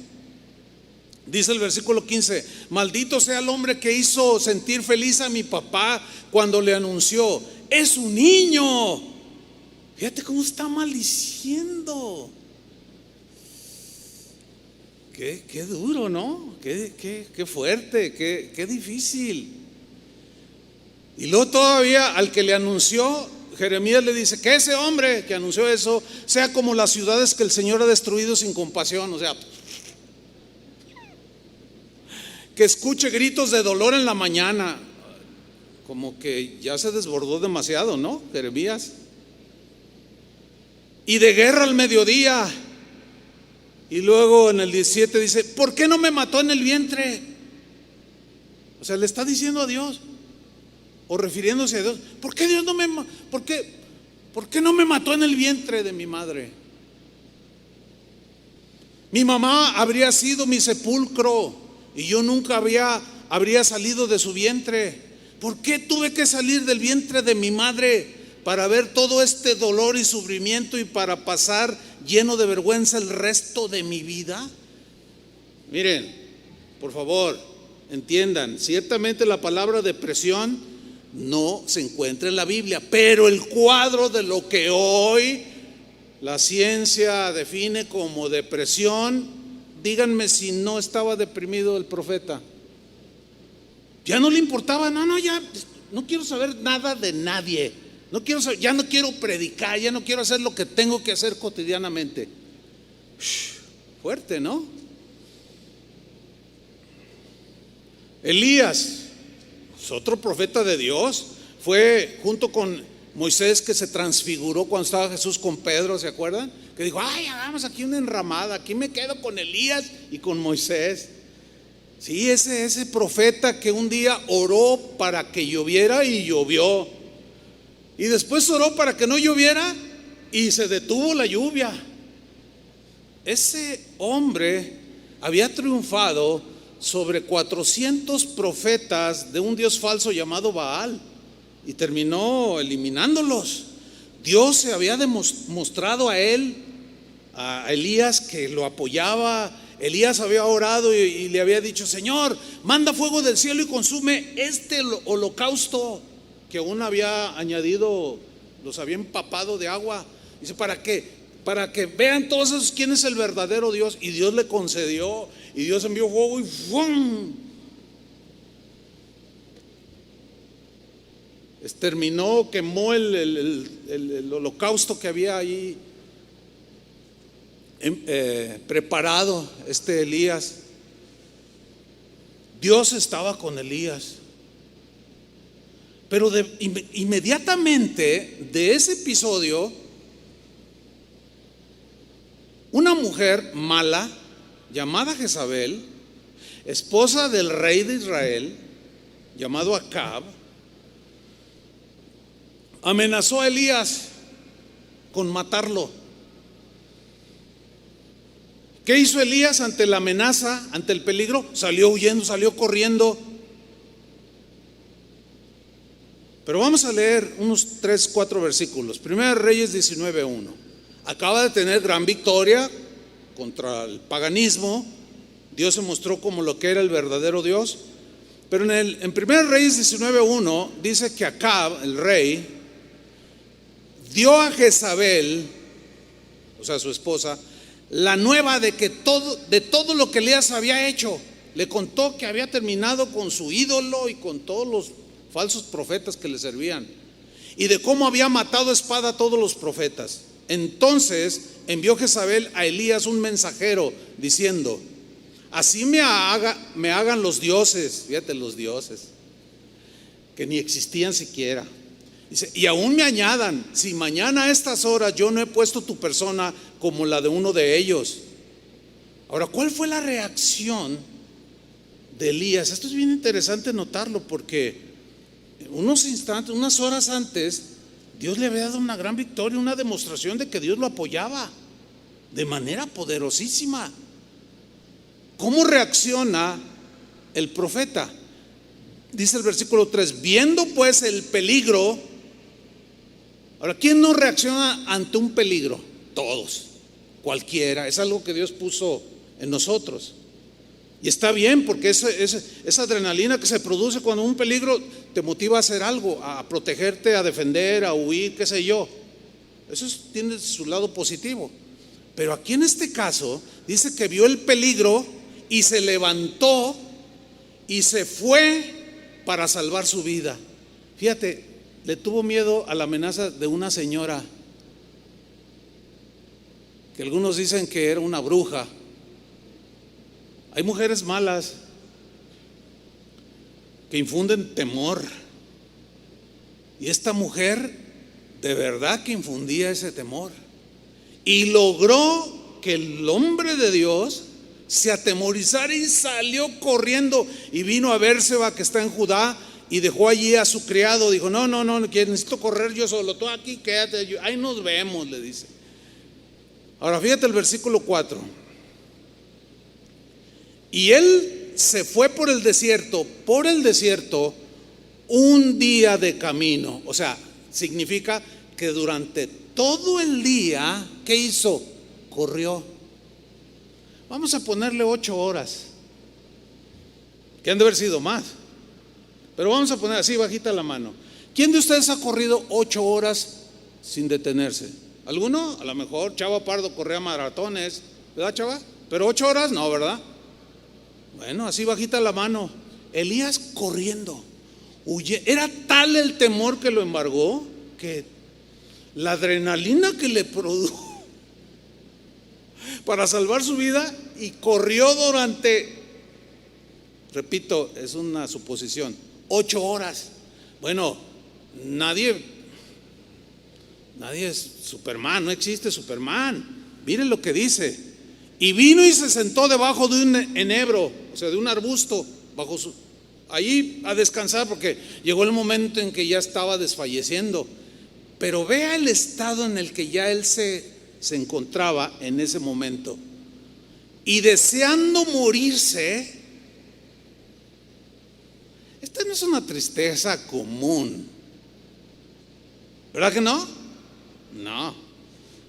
Dice el versículo 15: maldito sea el hombre que hizo sentir feliz a mi papá cuando le anunció, es un niño. Fíjate cómo está maldiciendo. Qué duro, ¿no? Qué fuerte, qué difícil. Y luego todavía al que le anunció, Jeremías le dice que ese hombre que anunció eso sea como las ciudades que el Señor ha destruido sin compasión. O sea, que escuche gritos de dolor en la mañana. Como que ya se desbordó demasiado, ¿no, Jeremías? Y de guerra al mediodía. Y luego en el 17 dice, ¿por qué no me mató en el vientre? O sea, le está diciendo a Dios, o refiriéndose a Dios, ¿por qué Dios por qué no me mató en el vientre de mi madre? Mi mamá habría sido mi sepulcro y yo nunca habría salido de su vientre. ¿Por qué tuve que salir del vientre de mi madre para ver todo este dolor y sufrimiento y para pasar lleno de vergüenza el resto de mi vida? Miren, por favor, entiendan, ciertamente la palabra depresión no se encuentra en la Biblia, pero el cuadro de lo que hoy la ciencia define como depresión, díganme si no estaba deprimido el profeta. Ya no le importaba, ya no quiero saber nada de nadie. Ya no quiero predicar, ya no quiero hacer lo que tengo que hacer cotidianamente. Fuerte, ¿no? Elías, otro profeta de Dios, fue junto con Moisés que se transfiguró cuando estaba Jesús con Pedro, ¿se acuerdan? Que dijo, hagamos aquí una enramada, aquí me quedo con Elías y con Moisés. Sí, ese profeta que un día oró para que lloviera y llovió. Y después oró para que no lloviera y se detuvo la lluvia. Ese hombre había triunfado sobre 400 profetas de un dios falso llamado Baal y terminó eliminándolos. Dios se había demostrado a él, a Elías, que lo apoyaba. Elías había orado y le había dicho, Señor, manda fuego del cielo y consume este holocausto que aún había añadido, los había empapado de agua. Dice, ¿para qué? Para que vean todos esos quién es el verdadero Dios. Y Dios le concedió, y Dios envió fuego y ¡fum! Exterminó, quemó el holocausto que había ahí preparado Elías. Dios estaba con Elías. Pero inmediatamente de ese episodio, una mujer mala llamada Jezabel, esposa del rey de Israel llamado Acab, amenazó a Elías con matarlo. ¿Qué hizo Elías ante la amenaza, ante el peligro? Salió huyendo, salió corriendo. Pero vamos a leer unos 3-4 versículos. Primera Reyes 19:1. Acaba de tener gran victoria contra el paganismo. Dios se mostró como lo que era el verdadero Dios. Pero en Primera Reyes 19:1 dice que Acab, el rey, dio a Jezabel, o sea, su esposa, la nueva de todo lo que Elías había hecho. Le contó que había terminado con su ídolo y con todos los falsos profetas que le servían, y de cómo había matado a espada a todos los profetas. Entonces envió Jezabel a Elías un mensajero diciendo, así me hagan los dioses, fíjate, los dioses que ni existían siquiera. Dice, y aún me añadan, si mañana a estas horas yo no he puesto tu persona como la de uno de ellos. Ahora, ¿cuál fue la reacción de Elías? Esto es bien interesante notarlo, porque unos instantes, unas horas antes, Dios le había dado una gran victoria, una demostración de que Dios lo apoyaba de manera poderosísima. ¿Cómo reacciona el profeta? Dice el versículo 3: viendo pues el peligro. Ahora, ¿quién no reacciona ante un peligro? Todos, cualquiera. Es algo que Dios puso en nosotros. Y está bien, porque esa adrenalina que se produce cuando un peligro te motiva a hacer algo, a protegerte, a defender, a huir, qué sé yo. Eso tiene su lado positivo. Pero aquí en este caso dice que vio el peligro y se levantó y se fue para salvar su vida. Fíjate, le tuvo miedo a la amenaza de una señora que algunos dicen que era una bruja. Hay mujeres malas que infunden temor, y esta mujer de verdad que infundía ese temor, y logró que el hombre de Dios se atemorizara y salió corriendo y vino a Bérseba, que está en Judá, y dejó allí a su criado. Dijo: no, que necesito correr yo solo, tú aquí quédate, ahí nos vemos, le dice. Ahora fíjate el versículo 4. Y él se fue por el desierto un día de camino. O sea, significa que durante todo el día, ¿qué hizo? Corrió. Vamos a ponerle 8 horas, que han de haber sido más, pero vamos a poner así bajita la mano. ¿Quién de ustedes ha corrido 8 horas sin detenerse? ¿Alguno? A lo mejor Chava Pardo corría maratones, ¿verdad, Chava? Pero 8 horas no, ¿verdad? Bueno, así bajita la mano. Elías corriendo, era tal el temor que lo embargó, que la adrenalina que le produjo para salvar su vida, y corrió durante, repito, es una suposición, 8 horas. Bueno, nadie es Superman, no existe Superman. Miren lo que dice: y vino y se sentó debajo de un enebro, o sea, de un arbusto, allí a descansar, porque llegó el momento en que ya estaba desfalleciendo. Pero vea el estado en el que ya él se encontraba en ese momento. Y deseando morirse. Esta no es una tristeza común, ¿verdad que no? No,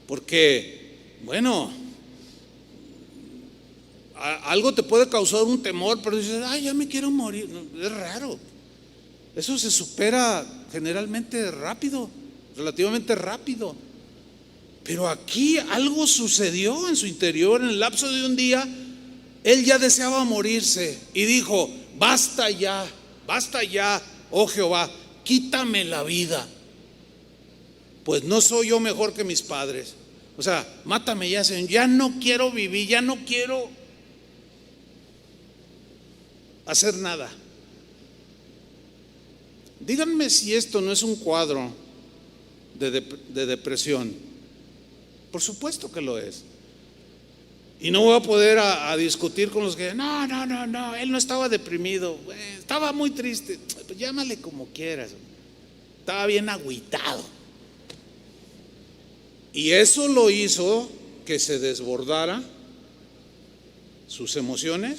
porque, bueno, algo te puede causar un temor, pero dices: ay, ya me quiero morir. No, es raro. Eso se supera generalmente rápido, relativamente rápido. Pero aquí algo sucedió en su interior. En el lapso de un día, él ya deseaba morirse y dijo: basta ya, oh Jehová, quítame la vida, pues no soy yo mejor que mis padres. O sea, mátame ya, Señor, ya no quiero vivir, ya no quiero hacer nada. Díganme si esto no es un cuadro de depresión. Por supuesto que lo es. Y no voy a poder a discutir con los que no, él no estaba deprimido, estaba muy triste. Pues llámale como quieras, estaba bien agüitado. Y eso lo hizo que se desbordara sus emociones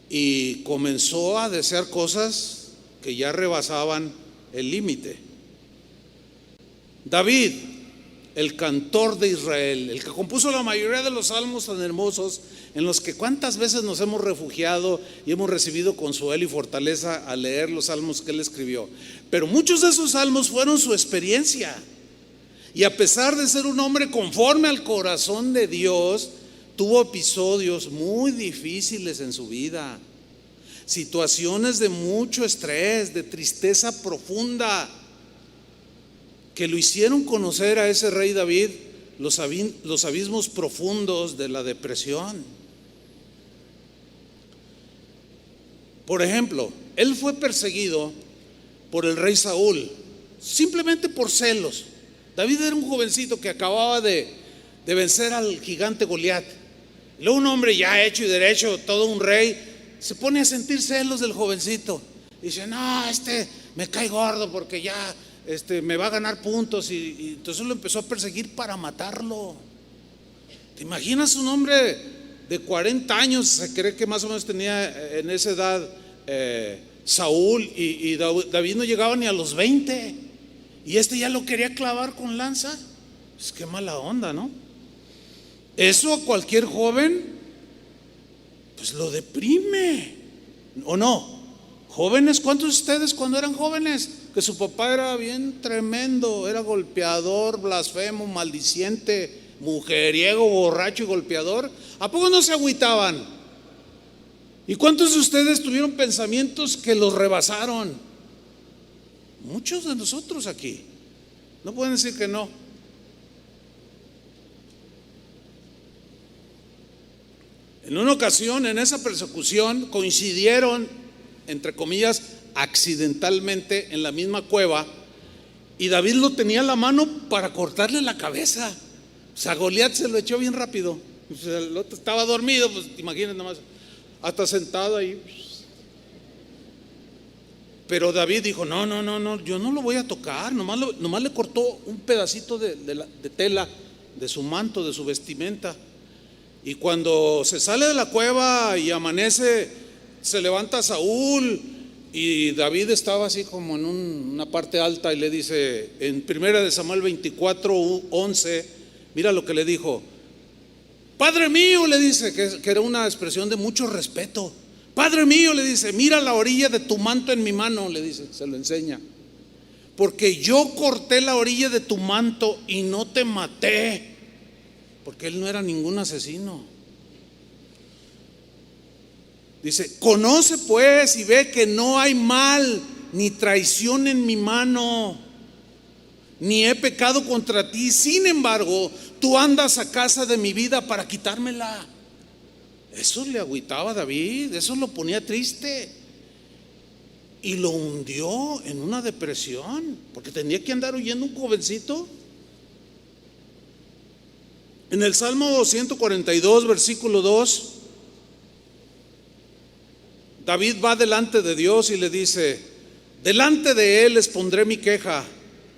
y comenzó a desear cosas que ya rebasaban el límite. David, el cantor de Israel, el que compuso la mayoría de los salmos tan hermosos, en los que cuántas veces nos hemos refugiado y hemos recibido consuelo y fortaleza al leer los salmos que él escribió. Pero muchos de esos salmos fueron su experiencia. Y a pesar de ser un hombre conforme al corazón de Dios, tuvo episodios muy difíciles en su vida, situaciones de mucho estrés, de tristeza profunda, que lo hicieron conocer a ese rey David los abismos profundos de la depresión. Por ejemplo, él fue perseguido por el rey Saúl, simplemente por celos. David era un jovencito que acababa de vencer al gigante Goliat, Luego un hombre ya hecho y derecho, todo un rey, se pone a sentir celos del jovencito. Dice, no, me cae gordo porque ya me va a ganar puntos. Y entonces lo empezó a perseguir para matarlo. ¿Te imaginas un hombre de 40 años? Se cree que más o menos tenía en esa edad Saúl, y David no llegaba ni a los 20. Y ya lo quería clavar con lanza. Pues qué mala onda, ¿no? Eso a cualquier joven pues lo deprime, ¿o no? Jóvenes, ¿cuántos de ustedes cuando eran jóvenes que su papá era bien tremendo, era golpeador, blasfemo, maldiciente, mujeriego, borracho y golpeador? ¿A poco no se agüitaban? ¿Y cuántos de ustedes tuvieron pensamientos que los rebasaron? Muchos de nosotros aquí. No pueden decir que no. En una ocasión, en esa persecución, coincidieron, entre comillas, accidentalmente en la misma cueva, y David lo tenía en la mano para cortarle la cabeza. O sea, Goliat se lo echó bien rápido. O sea, el otro estaba dormido, pues imagínense nomás, hasta sentado ahí. Pero David dijo, no, yo no lo voy a tocar. Nomás le cortó un pedacito de tela de su manto, de su vestimenta. Y cuando se sale de la cueva y amanece, se levanta Saúl, y David estaba así como en una parte alta, y le dice en 1 Samuel 24:11, mira lo que le dijo. Padre mío, le dice, que era una expresión de mucho respeto. Padre mío, le dice, mira la orilla de tu manto en mi mano, le dice, se lo enseña. Porque yo corté la orilla de tu manto y no te maté. Porque él no era ningún asesino. Dice, conoce pues y ve que no hay mal ni traición en mi mano, ni he pecado contra ti. Sin embargo, tú andas a casa de mi vida para quitármela. Eso le agüitaba a David, eso lo ponía triste y lo hundió en una depresión, porque tenía que andar huyendo un jovencito. En el Salmo 142, versículo 2, David va delante de Dios y le dice, delante de Él les pondré mi queja,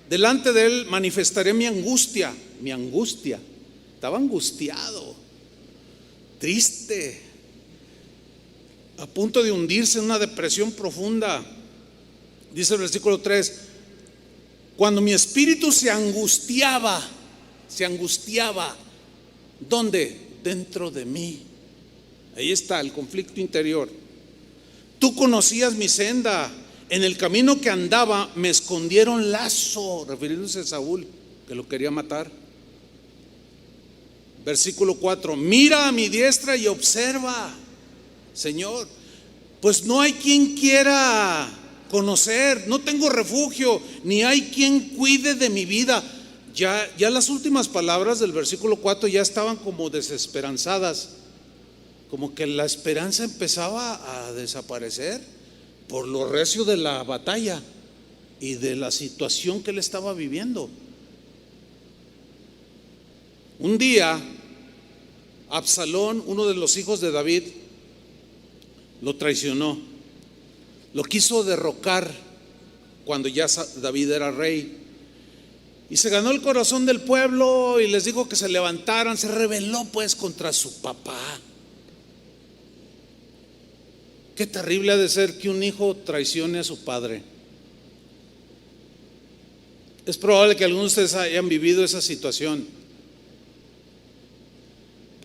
delante de Él manifestaré mi angustia. Estaba angustiado, triste, a punto de hundirse en una depresión profunda. Dice el versículo 3, cuando mi espíritu se angustiaba, ¿dónde? Dentro de mí. Ahí está el conflicto interior. Tú conocías mi senda, en el camino que andaba me escondieron lazo, refiriéndose a Saúl, que lo quería matar. Versículo 4, mira a mi diestra y observa, Señor, pues no hay quien quiera conocer, no tengo refugio, ni hay quien cuide de mi vida. Ya las últimas palabras del versículo 4 ya estaban como desesperanzadas, como que la esperanza empezaba a desaparecer por lo recio de la batalla y de la situación que él estaba viviendo. Un día, Absalón, uno de los hijos de David, lo traicionó, lo quiso derrocar cuando ya David era rey. Y se ganó el corazón del pueblo y les dijo que se levantaran. Se rebeló pues contra su papá. Qué terrible ha de ser que un hijo traicione a su padre. Es probable que algunos de ustedes hayan vivido esa situación.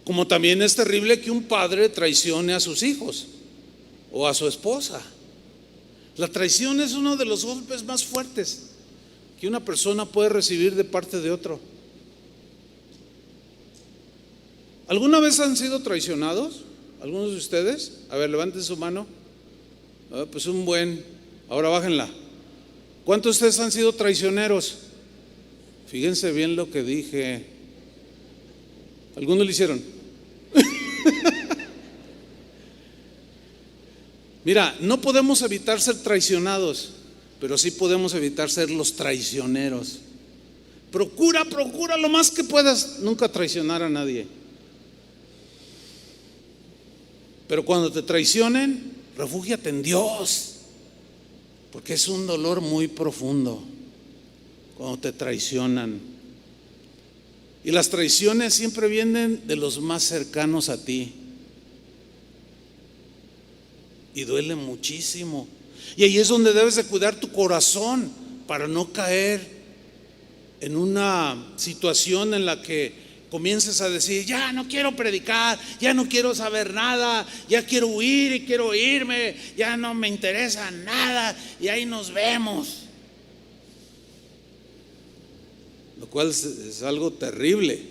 Como también es terrible que un padre traicione a sus hijos o a su esposa. La traición es uno de los golpes más fuertes que una persona puede recibir de parte de otro. ¿Alguna vez han sido traicionados? ¿Algunos de ustedes? A ver, levanten su mano. Pues un buen. Ahora bájenla. ¿Cuántos de ustedes han sido traicioneros? Fíjense bien lo que dije. ¿Algunos lo hicieron? Mira, no podemos evitar ser traicionados, pero sí podemos evitar ser los traicioneros. Procura lo más que puedas nunca traicionar a nadie. Pero cuando te traicionen, refúgiate en Dios, porque es un dolor muy profundo cuando te traicionan. Y las traiciones siempre vienen de los más cercanos a ti. Y duele muchísimo. Y ahí es donde debes de cuidar tu corazón para no caer en una situación en la que comiences a decir: ya no quiero predicar, ya no quiero saber nada, ya quiero huir y quiero irme, ya no me interesa nada y ahí nos vemos. Lo cual es algo terrible.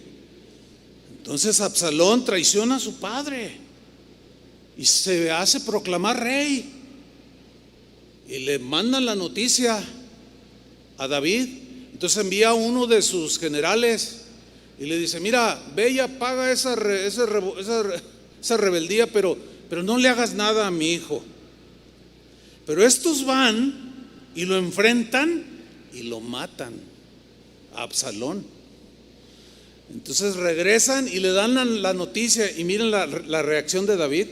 Entonces Absalón traiciona a su padre y se hace proclamar rey, y le mandan la noticia a David. Entonces envía a uno de sus generales y le dice: mira, ve y apaga esa rebeldía, pero no le hagas nada a mi hijo. Pero estos van y lo enfrentan y lo matan a Absalón. Entonces regresan y le dan la noticia, y miren la reacción de David.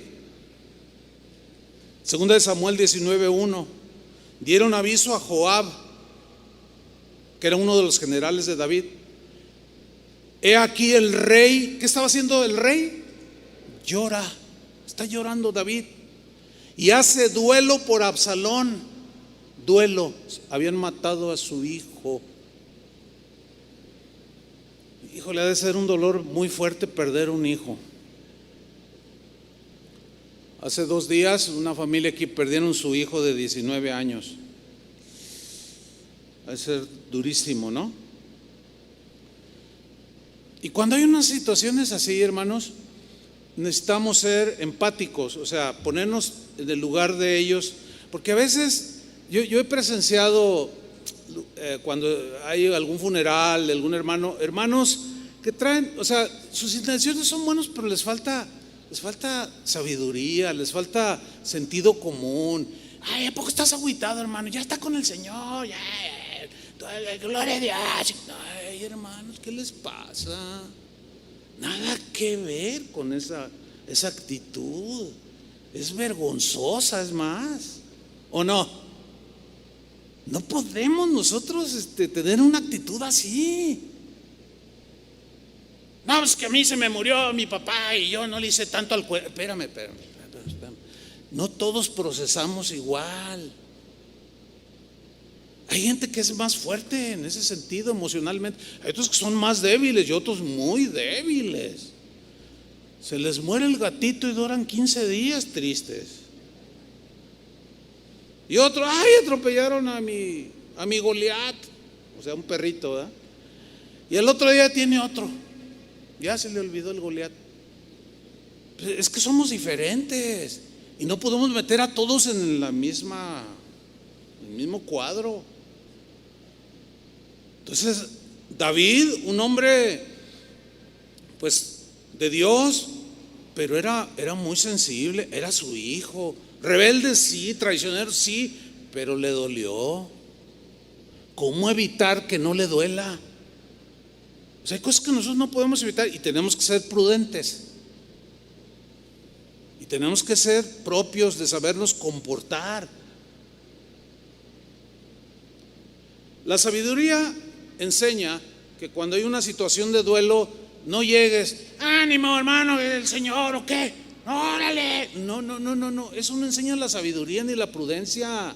Segunda de Samuel 19:1. Dieron aviso a Joab, que era uno de los generales de David: he aquí el rey. ¿Qué estaba haciendo el rey? Llora, está llorando David, y hace duelo por Absalón. Duelo, habían matado a su hijo. Híjole, ha de ser un dolor muy fuerte perder un hijo. Hace 2 días una familia aquí perdieron su hijo de 19 años. Ha de ser durísimo, ¿no? Y cuando hay unas situaciones así, hermanos, necesitamos ser empáticos, o sea, ponernos en el lugar de ellos, porque a veces yo he presenciado cuando hay algún funeral de algún hermanos que traen, o sea, sus intenciones son buenas, pero les falta sabiduría, les falta sentido común. Ay, ¿a poco estás agüitado, hermano? Ya está con el Señor, ya, gloria a Dios. Ay, hermanos, ¿qué les pasa? Nada que ver con esa actitud. Es vergonzosa, es más, ¿o no? No podemos nosotros tener una actitud así. No, es que a mí se me murió mi papá y yo no le hice tanto al cuerpo. Espérame. No todos procesamos igual. Hay gente que es más fuerte en ese sentido emocionalmente. Hay otros que son más débiles y otros muy débiles. Se les muere el gatito y duran 15 días tristes. Y otro: ay, atropellaron a mi Goliat, o sea, un perrito, ¿verdad? Y el otro día tiene otro. Ya se le olvidó el Goliat. Es que somos diferentes y no podemos meter a todos en el mismo cuadro. Entonces David, un hombre pues de Dios, pero era muy sensible, era su hijo. Rebelde sí, traicionero sí, pero le dolió. ¿Cómo evitar que no le duela? O sea, hay cosas que nosotros no podemos evitar y tenemos que ser prudentes. Y tenemos que ser propios de sabernos comportar. La sabiduría enseña que cuando hay una situación de duelo, no llegues: ánimo, hermano, el Señor, ¿o qué? ¡Órale! No. Eso no enseña la sabiduría ni la prudencia.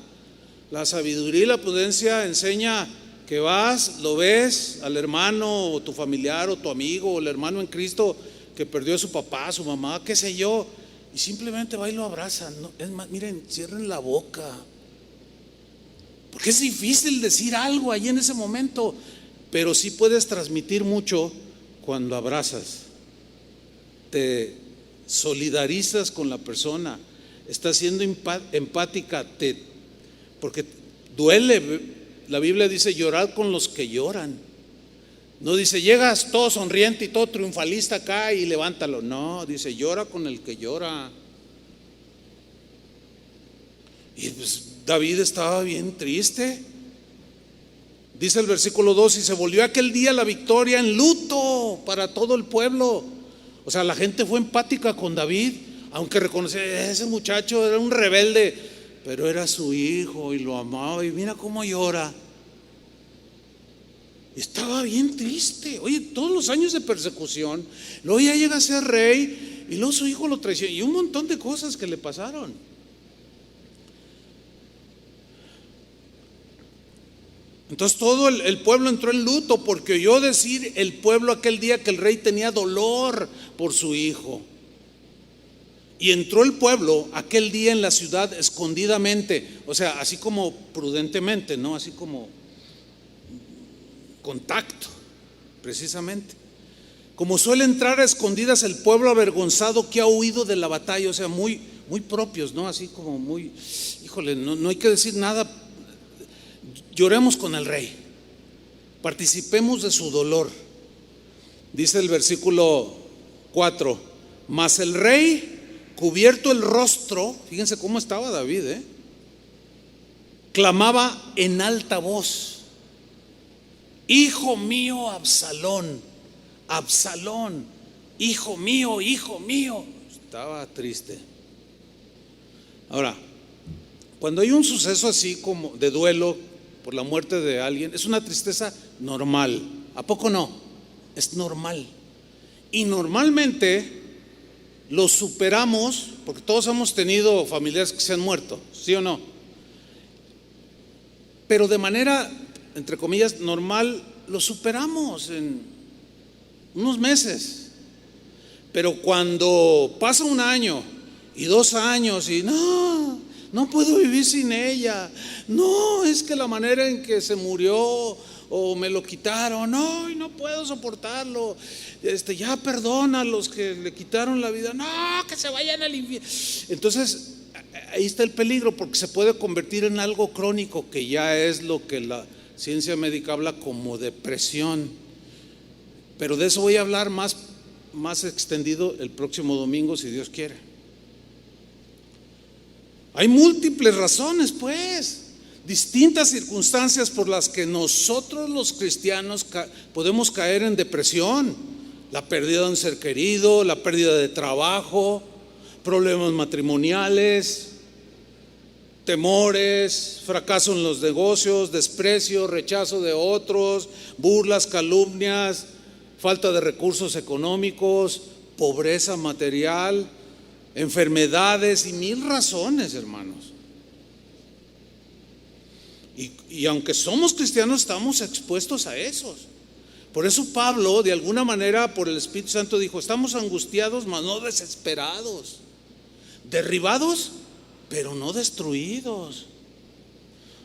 La sabiduría y la prudencia enseña que vas, lo ves al hermano o tu familiar o tu amigo o el hermano en Cristo que perdió a su papá, a su mamá, qué sé yo, y simplemente va y lo abraza. No, es más, miren, cierren la boca, porque es difícil decir algo ahí en ese momento, pero sí puedes transmitir mucho cuando abrazas, te solidarizas con la persona, estás siendo empática, porque duele. La Biblia dice: llorad con los que lloran. No dice: llegas todo sonriente y todo triunfalista acá y levántalo. No, dice: llora con el que llora. Y pues David estaba bien triste. Dice el versículo 2: y se volvió aquel día la victoria en luto para todo el pueblo. O sea, la gente fue empática con David. aunque reconocía, ese muchacho era un rebelde, pero era su hijo y lo amaba, y mira cómo llora. Estaba bien triste. Oye, todos los años de persecución, luego ya llega a ser rey y luego su hijo lo traiciona y un montón de cosas que le pasaron. Entonces todo el pueblo entró en luto porque oyó decir el pueblo aquel día que el rey tenía dolor por su hijo. Y entró el pueblo aquel día en la ciudad escondidamente, o sea, así como prudentemente, no así como contacto, precisamente. Como suele entrar a escondidas el pueblo avergonzado que ha huido de la batalla, o sea, muy propios, ¿no? Así como muy, híjole, no hay que decir nada. Lloremos con el rey, participemos de su dolor. Dice el versículo 4: mas el rey, cubierto el rostro, fíjense cómo estaba David, clamaba en alta voz: hijo mío Absalón, Absalón, hijo mío, hijo mío. Estaba triste. Ahora, cuando hay un suceso así como de duelo por la muerte de alguien, es una tristeza normal. ¿A poco no? Es normal. Y normalmente lo superamos, porque todos hemos tenido familiares que se han muerto, ¿sí o no? Pero de manera, entre comillas, normal, lo superamos en unos meses. Pero cuando pasa un año y 2 años y no puedo vivir sin ella, no, es que la manera en que se murió o me lo quitaron, no, y no puedo soportarlo, ya perdona a los que le quitaron la vida, no, que se vayan al infierno. Entonces ahí está el peligro, porque se puede convertir en algo crónico, que ya es lo que la ciencia médica habla como depresión. Pero de eso voy a hablar más extendido el próximo domingo, si Dios quiere. Hay múltiples razones, pues, distintas circunstancias por las que nosotros los cristianos podemos caer en depresión. La pérdida de un ser querido, la pérdida de trabajo, problemas matrimoniales, temores, fracaso en los negocios, desprecio, rechazo de otros, burlas, calumnias, falta de recursos económicos, pobreza material, enfermedades y 1000 razones, hermanos. Y aunque somos cristianos, estamos expuestos a esos. Por eso Pablo, de alguna manera, por el Espíritu Santo dijo: estamos angustiados, mas no desesperados, derribados, pero no destruidos.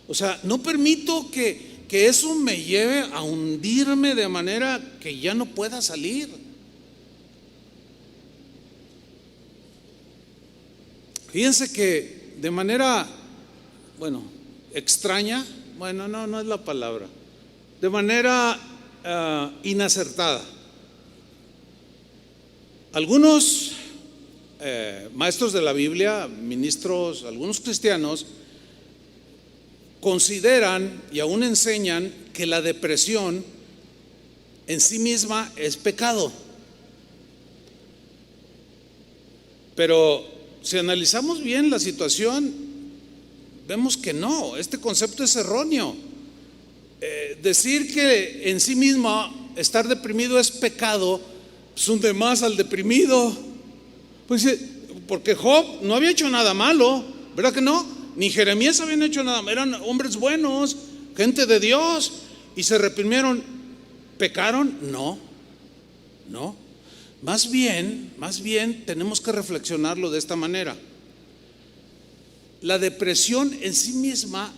O sea, no permito que eso me lleve a hundirme de manera que ya no pueda salir. Fíjense que de manera, extraña, no es la palabra, de manera inacertada, algunos maestros de la Biblia, ministros, algunos cristianos, consideran y aún enseñan que la depresión en sí misma es pecado. Pero si analizamos bien la situación, vemos que no, este concepto es erróneo. Decir que en sí mismo estar deprimido es pecado, pues hunde más al deprimido. Pues, porque Job no había hecho nada malo, ¿verdad que no? Ni Jeremías habían hecho nada malo, eran hombres buenos, gente de Dios, y se reprimieron. ¿Pecaron? No. Más bien tenemos que reflexionarlo de esta manera. La depresión en sí misma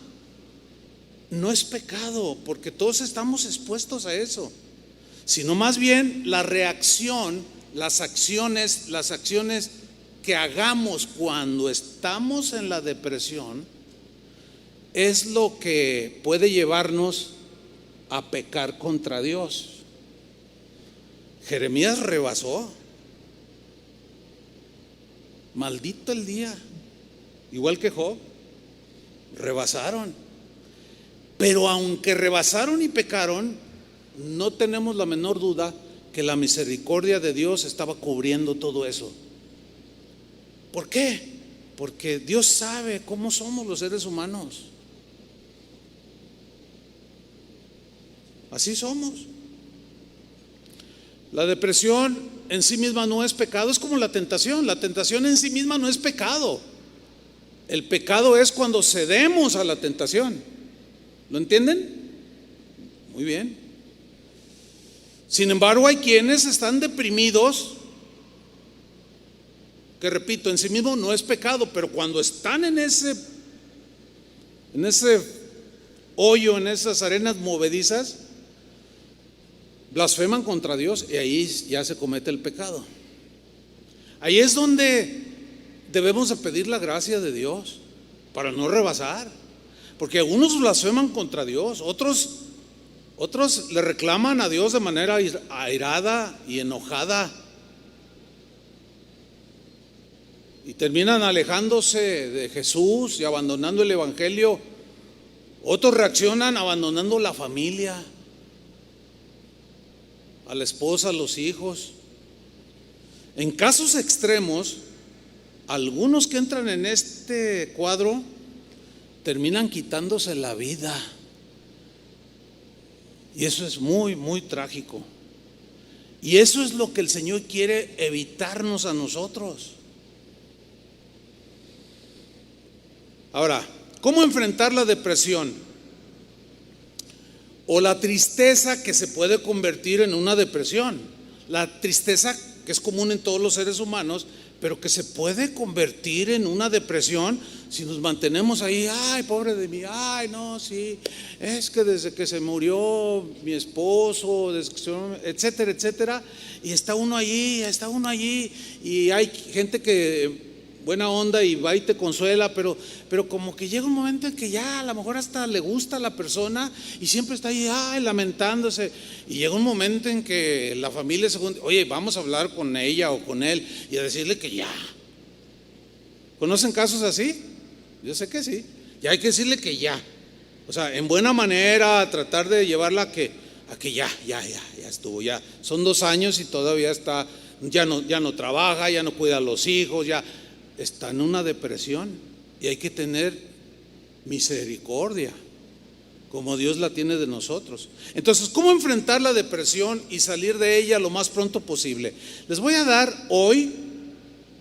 no es pecado, porque todos estamos expuestos a eso, sino más bien la reacción, las acciones que hagamos cuando estamos en la depresión es lo que puede llevarnos a pecar contra Dios. Jeremías rebasó. Maldito el día. Igual que Job, rebasaron. Pero aunque rebasaron y pecaron, no tenemos la menor duda que la misericordia de Dios estaba cubriendo todo eso. ¿Por qué? Porque Dios sabe cómo somos los seres humanos. Así somos. La depresión en sí misma no es pecado, es como la tentación. La tentación en sí misma no es pecado. El pecado es cuando cedemos a la tentación. ¿Lo entienden? Muy bien. Sin embargo, hay quienes están deprimidos, que repito, en sí mismo no es pecado, pero cuando están en ese hoyo, en esas arenas movedizas, blasfeman contra Dios y ahí ya se comete el pecado. Ahí es donde debemos de pedir la gracia de Dios para no rebasar, porque algunos blasfeman contra Dios, otros le reclaman a Dios de manera airada y enojada y terminan alejándose de Jesús y abandonando el evangelio. Otros reaccionan abandonando la familia, a la esposa, a los hijos. En casos extremos, algunos que entran en este cuadro terminan quitándose la vida. Y eso es muy, muy trágico. Y eso es lo que el Señor quiere evitarnos a nosotros. Ahora, ¿cómo enfrentar la depresión o la tristeza que se puede convertir en una depresión? La tristeza que es común en todos los seres humanos, pero que se puede convertir en una depresión si nos mantenemos ahí. Ay, pobre de mí, ay, no, sí, es que desde que se murió mi esposo, etcétera, etcétera, y está uno allí, y hay gente que buena onda y va y te consuela, pero como que llega un momento en que ya a lo mejor hasta le gusta a la persona y siempre está ahí, ay, lamentándose, y llega un momento en que la familia se junta, oye, vamos a hablar con ella o con él y a decirle que ya. ¿Conocen casos así? Yo sé que sí. Ya hay que decirle que ya, o sea, en buena manera, tratar de llevarla a que ya estuvo, ya son 2 años y todavía está, ya no trabaja, ya no cuida a los hijos, ya está en una depresión, y hay que tener misericordia como Dios la tiene de nosotros. Entonces, ¿cómo enfrentar la depresión y salir de ella lo más pronto posible? Les voy a dar hoy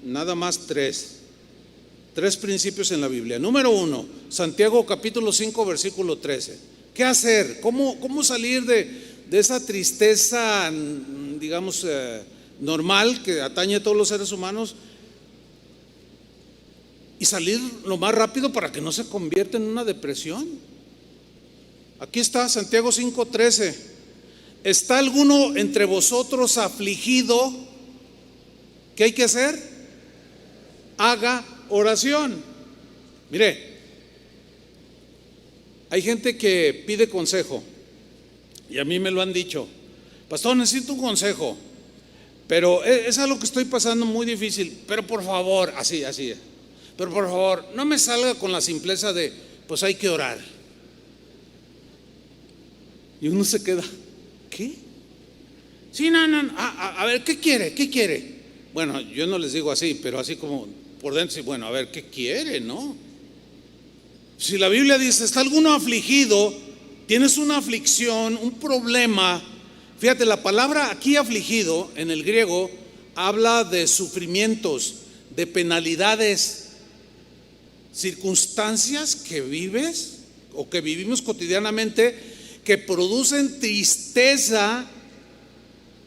nada más tres principios en la Biblia. Número 1, Santiago capítulo 5 versículo 13. ¿Qué hacer? ¿Cómo salir de esa tristeza, digamos, normal que atañe a todos los seres humanos, y salir lo más rápido para que no se convierta en una depresión? Aquí está Santiago 5:13. ¿Está alguno entre vosotros afligido? ¿Qué hay que hacer? Haga oración. Mire, hay gente que pide consejo, y a mí me lo han dicho: pastor, necesito un consejo, pero es algo que estoy pasando muy difícil, pero por favor, así, pero por favor, no me salga con la simpleza de, pues hay que orar. Y uno se queda, ¿qué? Sí, no, a ver, ¿qué quiere? Bueno, yo no les digo así, pero así como por dentro, sí, bueno, a ver, ¿qué quiere, no? Si la Biblia dice, ¿está alguno afligido? Tienes una aflicción, un problema. Fíjate, la palabra aquí afligido en el griego habla de sufrimientos, de penalidades, circunstancias que vives o que vivimos cotidianamente, que producen tristeza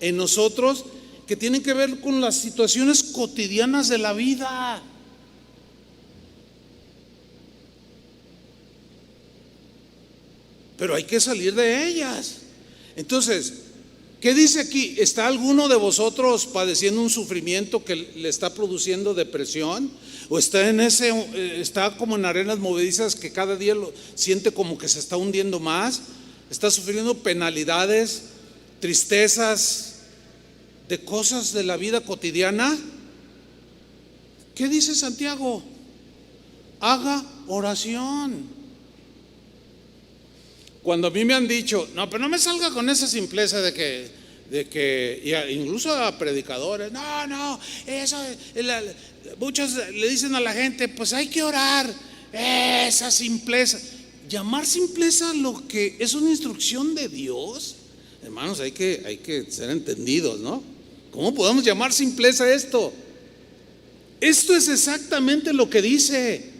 en nosotros, que tienen que ver con las situaciones cotidianas de la vida. Pero hay que salir de ellas. Entonces, ¿qué dice aquí? ¿Está alguno de vosotros padeciendo un sufrimiento que le está produciendo depresión? ¿O está como en arenas movedizas que cada día lo siente como que se está hundiendo más? ¿Está sufriendo penalidades, tristezas de cosas de la vida cotidiana? ¿Qué dice Santiago? Haga oración. Cuando a mí me han dicho, no, pero no me salga con esa simpleza de que de que incluso a predicadores, no, eso, muchos le dicen a la gente, pues hay que orar, esa simpleza. Llamar simpleza lo que es una instrucción de Dios, hermanos, hay que ser entendidos, ¿no? ¿Cómo podemos llamar simpleza esto? Esto es exactamente lo que dice.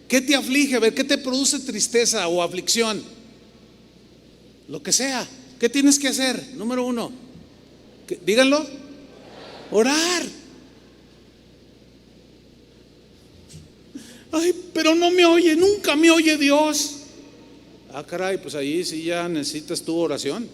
¿Qué te aflige? A ver, ¿qué te produce tristeza o aflicción? Lo que sea. ¿Qué tienes que hacer? Número uno, díganlo, orar. Ay, pero no me oye, nunca me oye Dios. Ah, caray, pues ahí sí ya necesitas tu oración.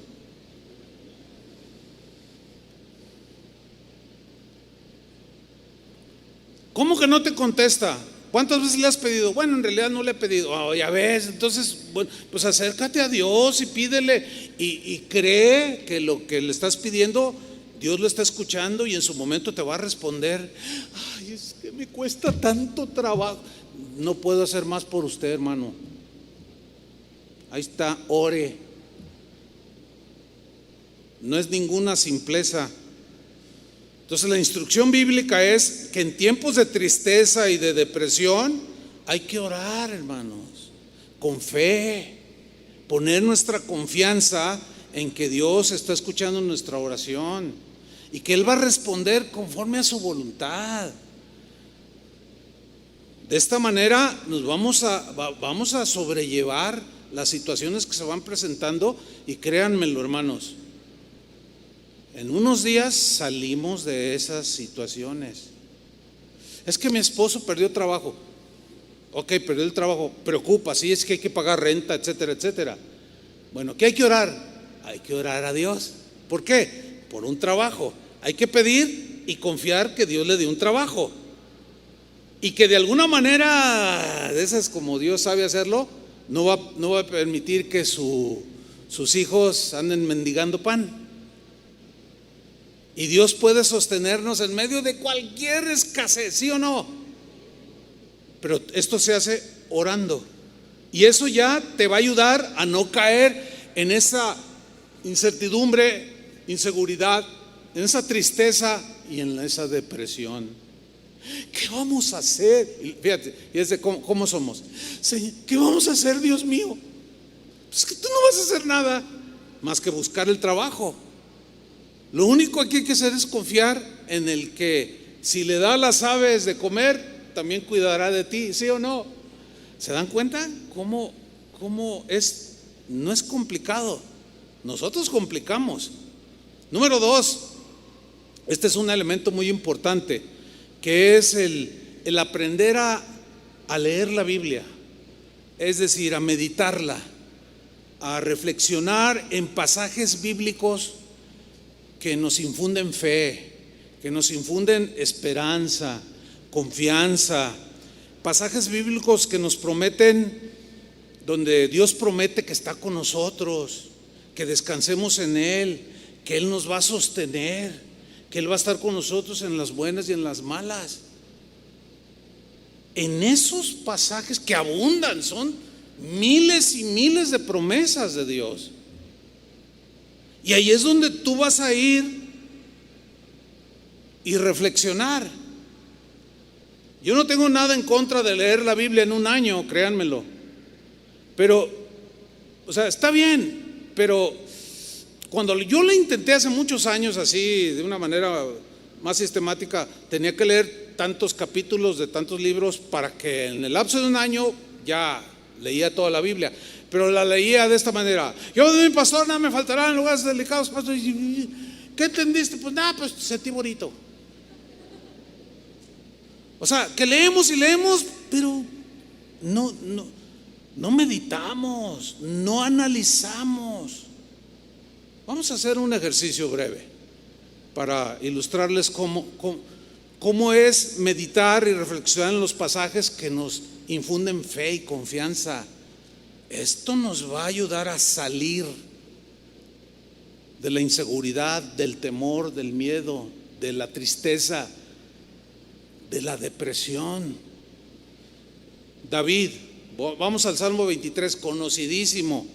¿Cómo que no te contesta? ¿Cuántas veces le has pedido? Bueno, en realidad no le he pedido. Oh, ya ves, entonces, bueno, pues acércate a Dios y pídele y cree que lo que le estás pidiendo, Dios lo está escuchando y en su momento te va a responder. Ay, es que me cuesta tanto trabajo. No puedo hacer más por usted, hermano. Ahí está, ore. No es ninguna simpleza. Entonces la instrucción bíblica es que en tiempos de tristeza y de depresión hay que orar, hermanos, con fe, poner nuestra confianza en que Dios está escuchando nuestra oración y que Él va a responder conforme a su voluntad. De esta manera nos vamos a sobrellevar las situaciones que se van presentando y créanmelo, hermanos, en unos días salimos de esas situaciones. Es que mi esposo perdió trabajo. Ok, perdió el trabajo, preocupa, sí, es que hay que pagar renta, etcétera, etcétera. Bueno, ¿qué hay que orar? Hay que orar a Dios. ¿Por qué? Por un trabajo. Hay que pedir y confiar que Dios le dé un trabajo. Y que de alguna manera, de esas como Dios sabe hacerlo, no va a permitir que sus hijos anden mendigando pan. Y Dios puede sostenernos en medio de cualquier escasez, ¿sí o no? Pero esto se hace orando. Y eso ya te va a ayudar a no caer en esa incertidumbre, inseguridad, en esa tristeza y en esa depresión. ¿Qué vamos a hacer? Y fíjate, fíjate cómo somos. Señor, ¿qué vamos a hacer, Dios mío? Pues que tú no vas a hacer nada más que buscar el trabajo. Lo único que hay que hacer es confiar en el que si le da a las aves de comer, también cuidará de ti, ¿sí o no? ¿Se dan cuenta cómo es? No es complicado. Nosotros complicamos. Número dos, este es un elemento muy importante, que es el aprender a leer la Biblia, es decir, a meditarla, a reflexionar en pasajes bíblicos que nos infunden fe, que nos infunden esperanza, confianza, pasajes bíblicos que nos prometen, donde Dios promete que está con nosotros, que descansemos en Él, que Él nos va a sostener, que Él va a estar con nosotros en las buenas y en las malas. En esos pasajes que abundan, son miles y miles de promesas de Dios. Y ahí es donde tú vas a ir y reflexionar. Yo no tengo nada en contra de leer la Biblia en un año, créanmelo. Pero, o sea, está bien, pero cuando yo la intenté hace muchos años así, de una manera más sistemática, tenía que leer tantos capítulos de tantos libros para que en el lapso de un año ya leía toda la Biblia. Pero la leía de esta manera: yo de mi pastor nada me faltará en lugares delicados, pastor. ¿Qué entendiste? Pues nada, pues sentí bonito. O sea, que leemos y leemos, pero no meditamos, no analizamos. Vamos a hacer un ejercicio breve para ilustrarles cómo es meditar y reflexionar en los pasajes que nos infunden fe y confianza. Esto nos va a ayudar a salir de la inseguridad, del temor, del miedo, de la tristeza, de la depresión. David, vamos al Salmo 23, conocidísimo.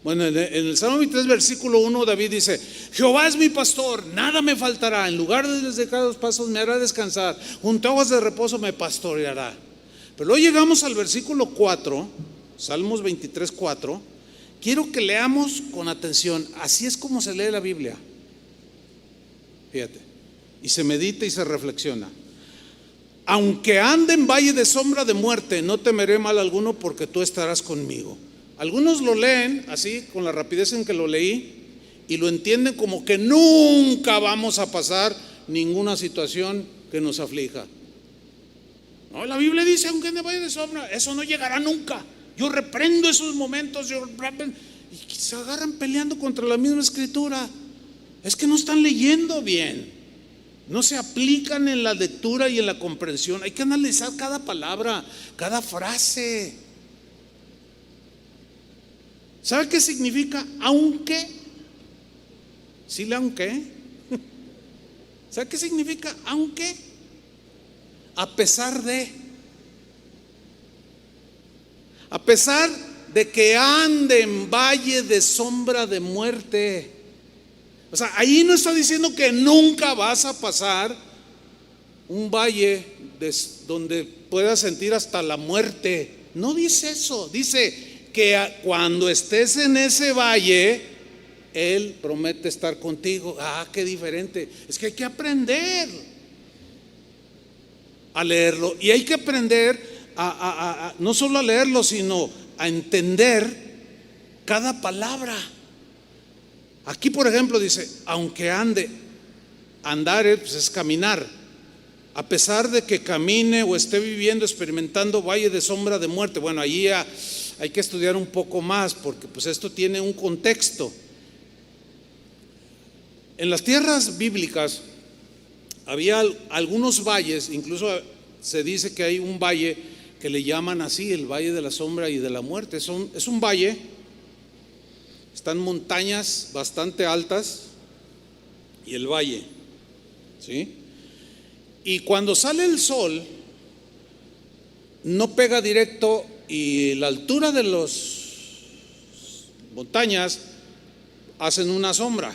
Bueno, en el Salmo 23, versículo 1, David dice: Jehová es mi pastor, nada me faltará. En lugar de desde pasos me hará descansar, junto a aguas de reposo me pastoreará. Pero luego llegamos al versículo 4, Salmos 23, 4. Quiero que leamos con atención. Así es como se lee la Biblia. Fíjate, y se medita y se reflexiona. Aunque ande en valle de sombra de muerte, no temeré mal alguno, porque tú estarás conmigo. Algunos lo leen así, con la rapidez en que lo leí, y lo entienden como que nunca vamos a pasar ninguna situación que nos aflija. No, la Biblia dice: aunque ande en valle de sombra, eso no llegará nunca. Yo reprendo esos momentos, y se agarran peleando contra la misma escritura. Es que no están leyendo bien, no se aplican en la lectura y en la comprensión. Hay que analizar cada palabra, cada frase. ¿Sabe qué significa aunque? ¿Sí le aunque? ¿Sabe qué significa aunque? A pesar de. A pesar de que ande en valle de sombra de muerte. O sea, ahí no está diciendo que nunca vas a pasar un valle donde puedas sentir hasta la muerte. No dice eso. Dice que cuando estés en ese valle, Él promete estar contigo. Ah, qué diferente. Es que hay que aprender a leerlo. Y hay que aprender no solo a leerlo, sino a entender cada palabra. Aquí, por ejemplo, dice: aunque andare, pues es caminar. A pesar de que camine o esté viviendo, experimentando valle de sombra de muerte. Bueno, allí hay que estudiar un poco más, porque pues esto tiene un contexto. En las tierras bíblicas había algunos valles, incluso se dice que hay un valle que le llaman así, el valle de la sombra y de la muerte. Es un valle, están montañas bastante altas y el valle, ¿sí? Y cuando sale el sol, no pega directo, y la altura de las montañas hacen una sombra.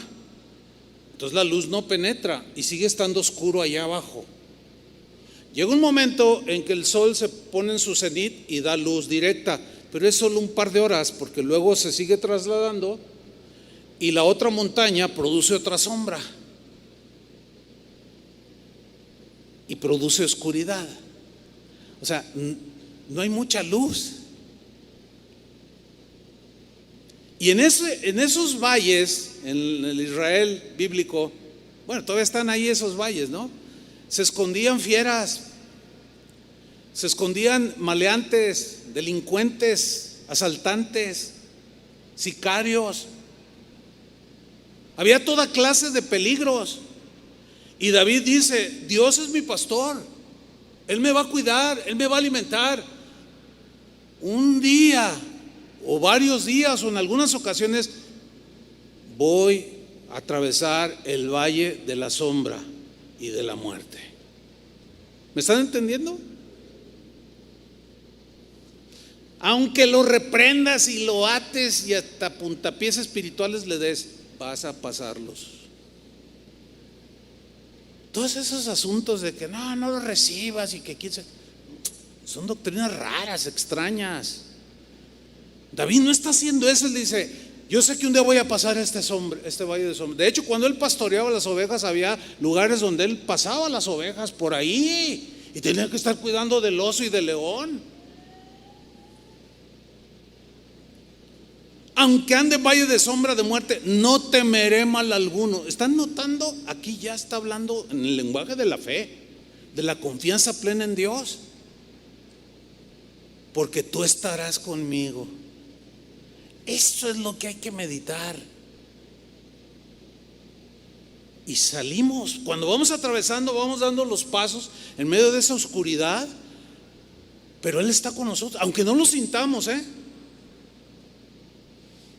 Entonces la luz no penetra y sigue estando oscuro allá abajo. Llega un momento en que el sol se pone en su cenit y da luz directa, pero es solo un par de horas, porque luego se sigue trasladando y la otra montaña produce otra sombra y produce oscuridad. O sea, no hay mucha luz. Y en esos valles, en el Israel bíblico, bueno, todavía están ahí esos valles, ¿no? Se escondían fieras, se escondían maleantes, delincuentes, asaltantes, sicarios. Había toda clase de peligros. Y David dice: Dios es mi pastor, Él me va a cuidar, Él me va a alimentar. Un día o varios días o en algunas ocasiones voy a atravesar el valle de la sombra y de la muerte. ¿Me están entendiendo? Aunque lo reprendas y lo ates y hasta puntapiés espirituales le des, vas a pasarlos. Todos esos asuntos de que no lo recibas y que son doctrinas raras, extrañas. David no está haciendo eso. Él dice: yo sé que un día voy a pasar este valle de sombra. De hecho, cuando él pastoreaba las ovejas, había lugares donde él pasaba las ovejas por ahí y tenía que estar cuidando del oso y del león. Aunque ande en valle de sombra de muerte, no temeré mal alguno. ¿Están notando? Aquí ya está hablando en el lenguaje de la fe, de la confianza plena en Dios. Porque tú estarás conmigo. Eso es lo que hay que meditar. Y salimos, cuando vamos atravesando, vamos dando los pasos en medio de esa oscuridad, pero Él está con nosotros, aunque no lo sintamos,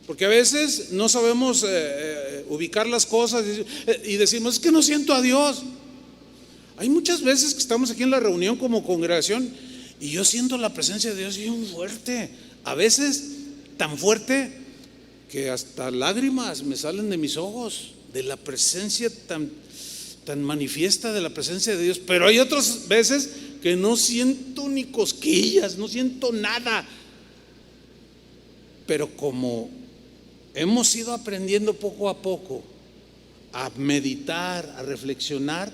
porque a veces no sabemos ubicar las cosas y decimos: es que no siento a Dios. Hay muchas veces que estamos aquí en la reunión como congregación y yo siento la presencia de Dios bien fuerte, a veces tan fuerte que hasta lágrimas me salen de mis ojos, de la presencia tan manifiesta de la presencia de Dios. Pero hay otras veces que no siento ni cosquillas, no siento nada. Pero como hemos ido aprendiendo poco a poco a meditar, a reflexionar,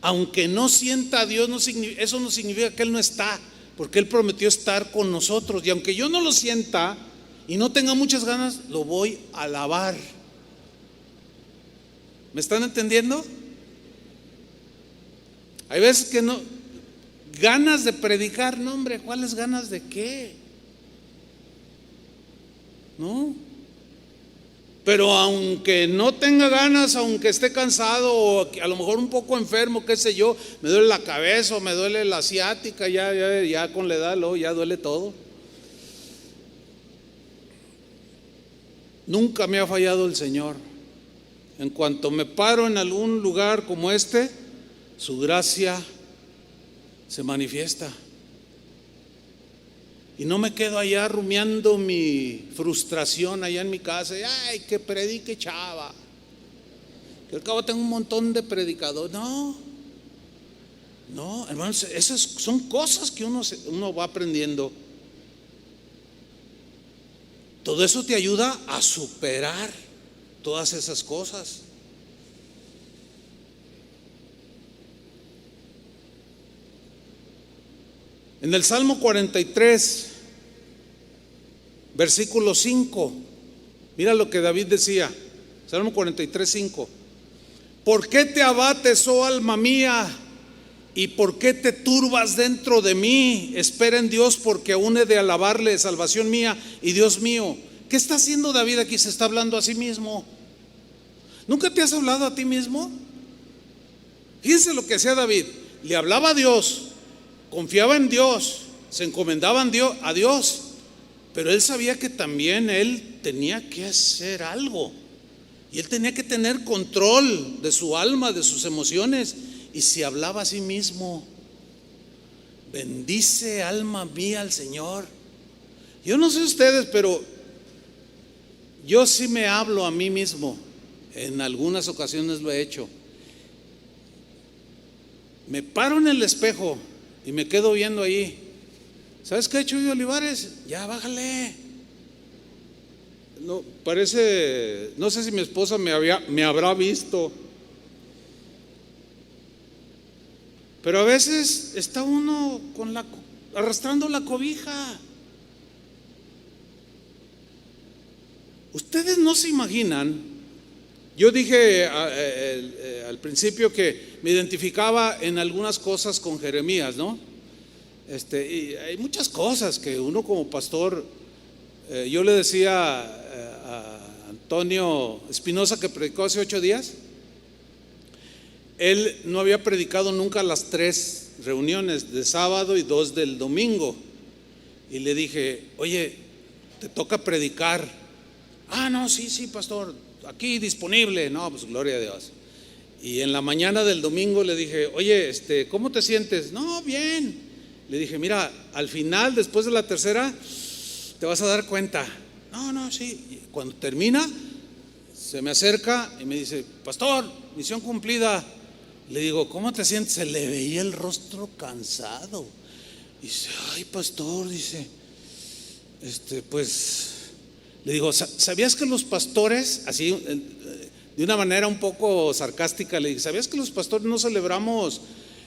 aunque no sienta a Dios, eso no significa que Él no está, porque Él prometió estar con nosotros. Y aunque yo no lo sienta y no tenga muchas ganas, lo voy a alabar. ¿Me están entendiendo? Hay veces que no, ganas de predicar, no hombre, ¿cuáles ganas de qué? No. Pero aunque no tenga ganas, aunque esté cansado o a lo mejor un poco enfermo, qué sé yo, me duele la cabeza o me duele la ciática, ya con la edad luego ya duele todo. Nunca me ha fallado el Señor. En cuanto me paro en algún lugar como este, su gracia se manifiesta. Y no me quedo allá rumiando mi frustración allá en mi casa. Ay, que predique chava. Que al cabo tengo un montón de predicadores. No, hermanos, esas son cosas que uno va aprendiendo. Todo eso te ayuda a superar todas esas cosas. En el Salmo 43, versículo 5, mira lo que David decía. Salmo 43, 5. ¿Por qué te abates, oh alma mía? ¿Y por qué te turbas dentro de mí? Espera en Dios, porque aún he de alabarle, salvación mía y Dios mío. ¿Qué está haciendo David aquí? Se está hablando a sí mismo. ¿Nunca te has hablado a ti mismo? Fíjense lo que hacía David. Le hablaba a Dios, confiaba en Dios, se encomendaba a Dios, pero él sabía que también él tenía que hacer algo. Y él tenía que tener control de su alma, de sus emociones. Y se hablaba a sí mismo: bendice alma mía al Señor. Yo no sé ustedes, pero yo sí me hablo a mí mismo. En algunas ocasiones lo he hecho. Me paro en el espejo y me quedo viendo ahí. ¿Sabes qué, Chuy Olivares? Ya bájale. No, parece, no sé si mi esposa me habrá visto. Pero a veces está uno arrastrando la cobija. Ustedes no se imaginan. Yo dije al principio que me identificaba en algunas cosas con Jeremías, ¿no? Y hay muchas cosas que uno como pastor, yo le decía a Antonio Espinosa, que predicó hace 8 días, él no había predicado nunca las 3 reuniones de sábado y 2 del domingo. Y le dije: oye, te toca predicar. Ah, no, sí, pastor, aquí disponible. No, pues gloria a Dios. Y en la mañana del domingo le dije: oye, ¿cómo te sientes? No, bien. Le dije: mira, al final, después de la tercera, te vas a dar cuenta. No, sí. Y cuando termina, se me acerca y me dice: pastor, misión cumplida. Le digo: ¿cómo te sientes? Se le veía el rostro cansado. Y dice: ay, pastor, dice, pues, le digo: ¿sabías que los pastores, así, de una manera un poco sarcástica, le dije: ¿sabías que los pastores no celebramos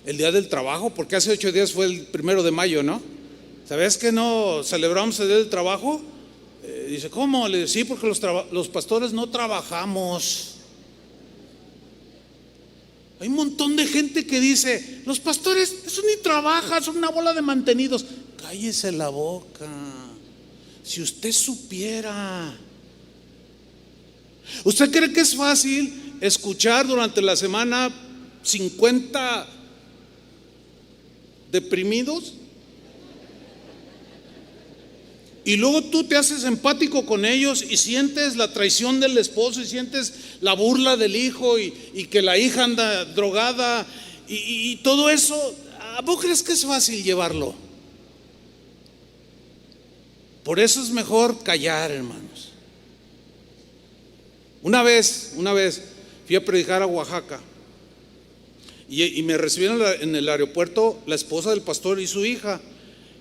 el Día del Trabajo? Porque hace 8 días fue el 1 de mayo, ¿no? ¿Sabías que no celebramos el Día del Trabajo? Dice: ¿cómo? Le digo: sí, porque los pastores no trabajamos. Hay un montón de gente que dice: los pastores, eso ni trabajan, son una bola de mantenidos. Cállese la boca. Si usted supiera. ¿Usted cree que es fácil escuchar durante la semana 50 deprimidos? Y luego tú te haces empático con ellos y sientes la traición del esposo y sientes la burla del hijo y que la hija anda drogada y todo eso. ¿Vos crees que es fácil llevarlo? Por eso es mejor callar, hermanos. Una vez fui a predicar a Oaxaca y me recibieron en el aeropuerto la esposa del pastor y su hija.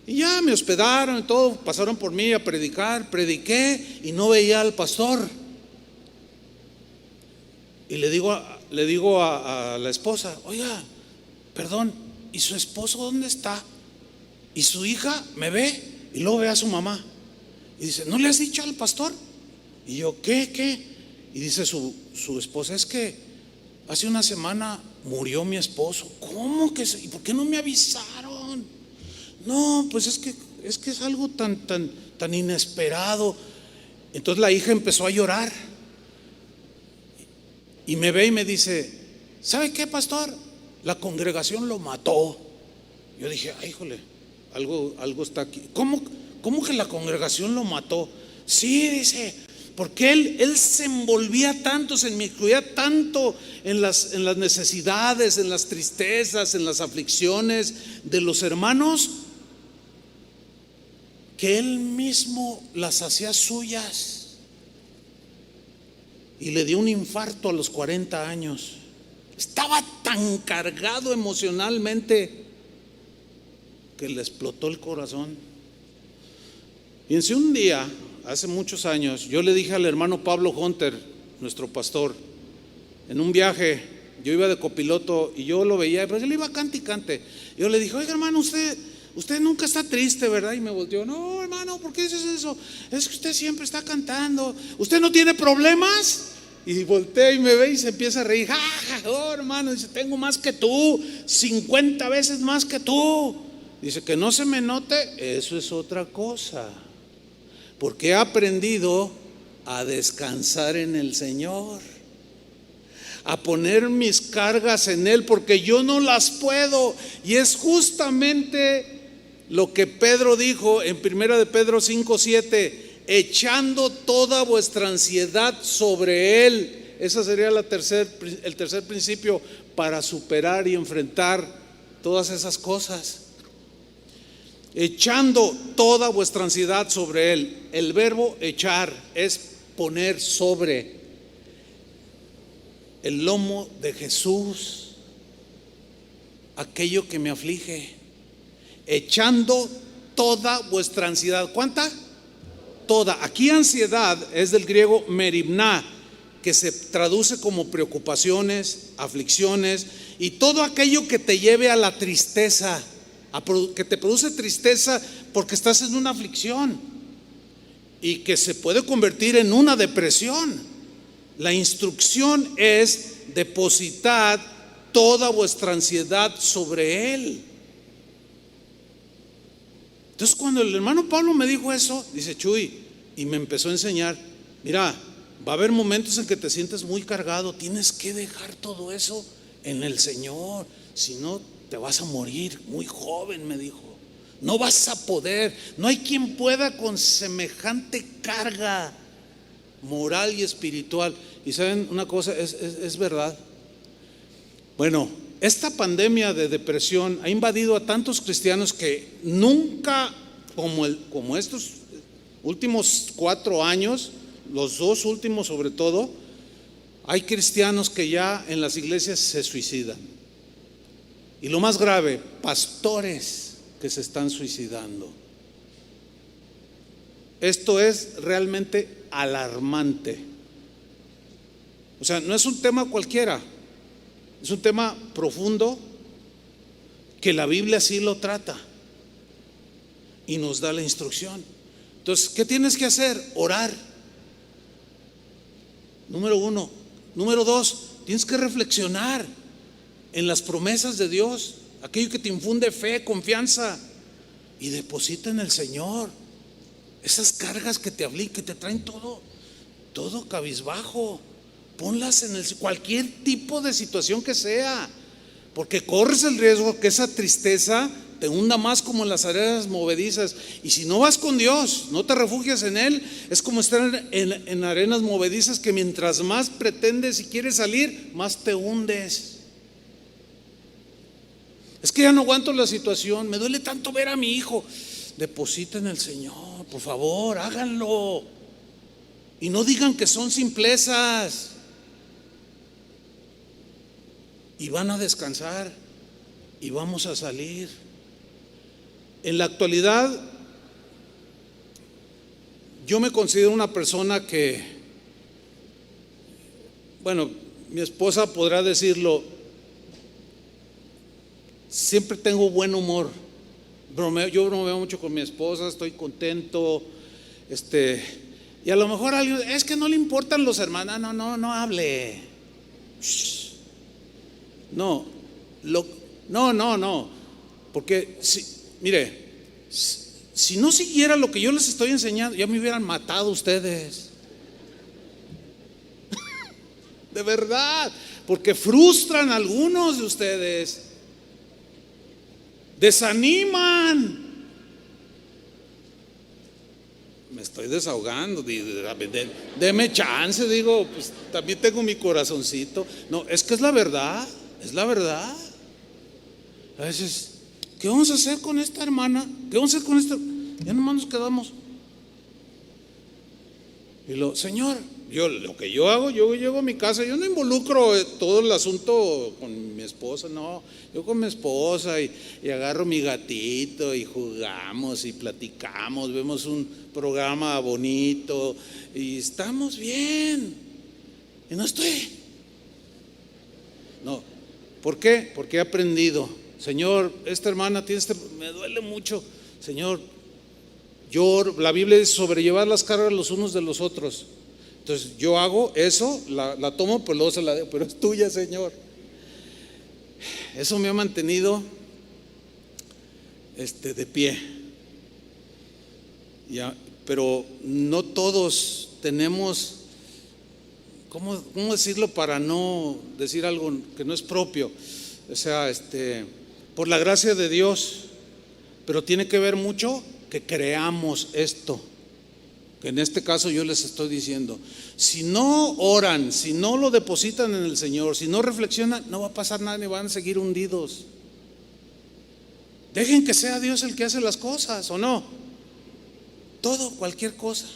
Y ya me hospedaron y todo, pasaron por mí a predicar. Prediqué y no veía al pastor. Y le digo a la esposa: oiga, perdón, ¿y su esposo dónde está? Y su hija me ve y luego ve a su mamá y dice: ¿no le has dicho al pastor? Y yo: ¿qué? Y dice su esposa: es que hace una semana murió mi esposo. ¿Cómo que? ¿Y por qué no me avisaron? No, pues es que es algo tan inesperado. Entonces la hija empezó a llorar y me ve y me dice: ¿sabe qué, pastor? La congregación lo mató. Yo dije: ay, híjole, algo está aquí. ¿Cómo que la congregación lo mató? Sí, dice, porque él se envolvía tanto, se inmiscuía tanto en las necesidades, en las tristezas, en las aflicciones de los hermanos, que él mismo las hacía suyas. Y le dio un infarto a los 40 años. Estaba tan cargado emocionalmente que le explotó el corazón. Fíjense, un día, hace muchos años, yo le dije al hermano Pablo Hunter, nuestro pastor, en un viaje, yo iba de copiloto y yo lo veía, pero él iba cante y cante. Yo le dije: oiga, hermano, usted nunca está triste, ¿verdad? Y me volteó: no, hermano, ¿por qué dices eso? Es que usted siempre está cantando. ¿Usted no tiene problemas? Y voltea y me ve y se empieza a reír. Oh, hermano, dice: tengo más que tú, 50 veces más que tú. Dice: que no se me note, eso es otra cosa, porque he aprendido a descansar en el Señor, a poner mis cargas en Él, porque yo no las puedo. Y es justamente lo que Pedro dijo en 1 de Pedro 5:7: echando toda vuestra ansiedad sobre Él. Ese sería el tercer principio para superar y enfrentar todas esas cosas. Echando toda vuestra ansiedad sobre Él. El verbo echar es poner sobre el lomo de Jesús aquello que me aflige. Echando toda vuestra ansiedad. ¿Cuánta? Toda. Aquí ansiedad es del griego merimná, que se traduce como preocupaciones, aflicciones y todo aquello que te lleve a la tristeza, que te produce tristeza porque estás en una aflicción y que se puede convertir en una depresión. La instrucción es: depositad toda vuestra ansiedad sobre Él. Entonces, cuando el hermano Pablo me dijo eso, dice: Chuy, y me empezó a enseñar: mira, va a haber momentos en que te sientes muy cargado, tienes que dejar todo eso en el Señor, si no te vas a morir muy joven, me dijo. No vas a poder, no hay quien pueda con semejante carga moral y espiritual. Y saben una cosa, es verdad. Bueno, esta pandemia de depresión ha invadido a tantos cristianos que nunca, como estos últimos 4 años, los 2 últimos sobre todo, hay cristianos que ya en las iglesias se suicidan. Y lo más grave, pastores que se están suicidando. Esto es realmente alarmante. O sea, no es un tema cualquiera, es un tema profundo que la Biblia sí lo trata y nos da la instrucción. Entonces, ¿qué tienes que hacer? Orar. Número 1. Número 2, tienes que reflexionar en las promesas de Dios, aquello que te infunde fe, confianza, y deposita en el Señor. Esas cargas que te afligen, que te traen todo cabizbajo, ponlas en cualquier tipo de situación que sea, porque corres el riesgo que esa tristeza te hunda más como en las arenas movedizas. Y si no vas con Dios, no te refugias en Él, es como estar en arenas movedizas que mientras más pretendes y quieres salir, más te hundes. Es que ya no aguanto la situación, me duele tanto ver a mi hijo. Deposita en el Señor, por favor, háganlo. Y no digan que son simplezas. Y van a descansar y vamos a salir. En la actualidad, yo me considero una persona que, bueno, mi esposa podrá decirlo, siempre tengo buen humor. Yo bromeo mucho con mi esposa, estoy contento. Y a lo mejor alguien, es que no le importan los hermanos. No hable. Shh. No, porque mire, si no siguiera lo que yo les estoy enseñando, ya me hubieran matado ustedes. De verdad, porque frustran a algunos de ustedes, desaniman. Me estoy desahogando, deme chance, digo, pues también tengo mi corazoncito. No, es que es la verdad. Es la verdad. A veces, ¿qué vamos a hacer con esta hermana? ¿Qué vamos a hacer con esta? Ya nomás nos quedamos. Y Señor, lo que yo hago, yo llego a mi casa, yo no involucro todo el asunto con mi esposa, no. Yo con mi esposa y agarro mi gatito y jugamos y platicamos, vemos un programa bonito y estamos bien. Y no estoy. No. ¿Por qué? Porque he aprendido. Señor, esta hermana tiene me duele mucho. Señor, la Biblia dice sobrellevar las cargas los unos de los otros. Entonces yo hago eso, la tomo, pues luego se la dejo, pero es tuya, Señor. Eso me ha mantenido de pie. Ya, pero no todos tenemos, ¿cómo decirlo para no decir algo que no es propio? O sea, por la gracia de Dios, pero tiene que ver mucho que creamos esto, que en este caso yo les estoy diciendo. Si no oran, si no lo depositan en el Señor, si no reflexionan, no va a pasar nada, ni van a seguir hundidos. Dejen que sea Dios el que hace las cosas, ¿o no? Todo, cualquier cosa.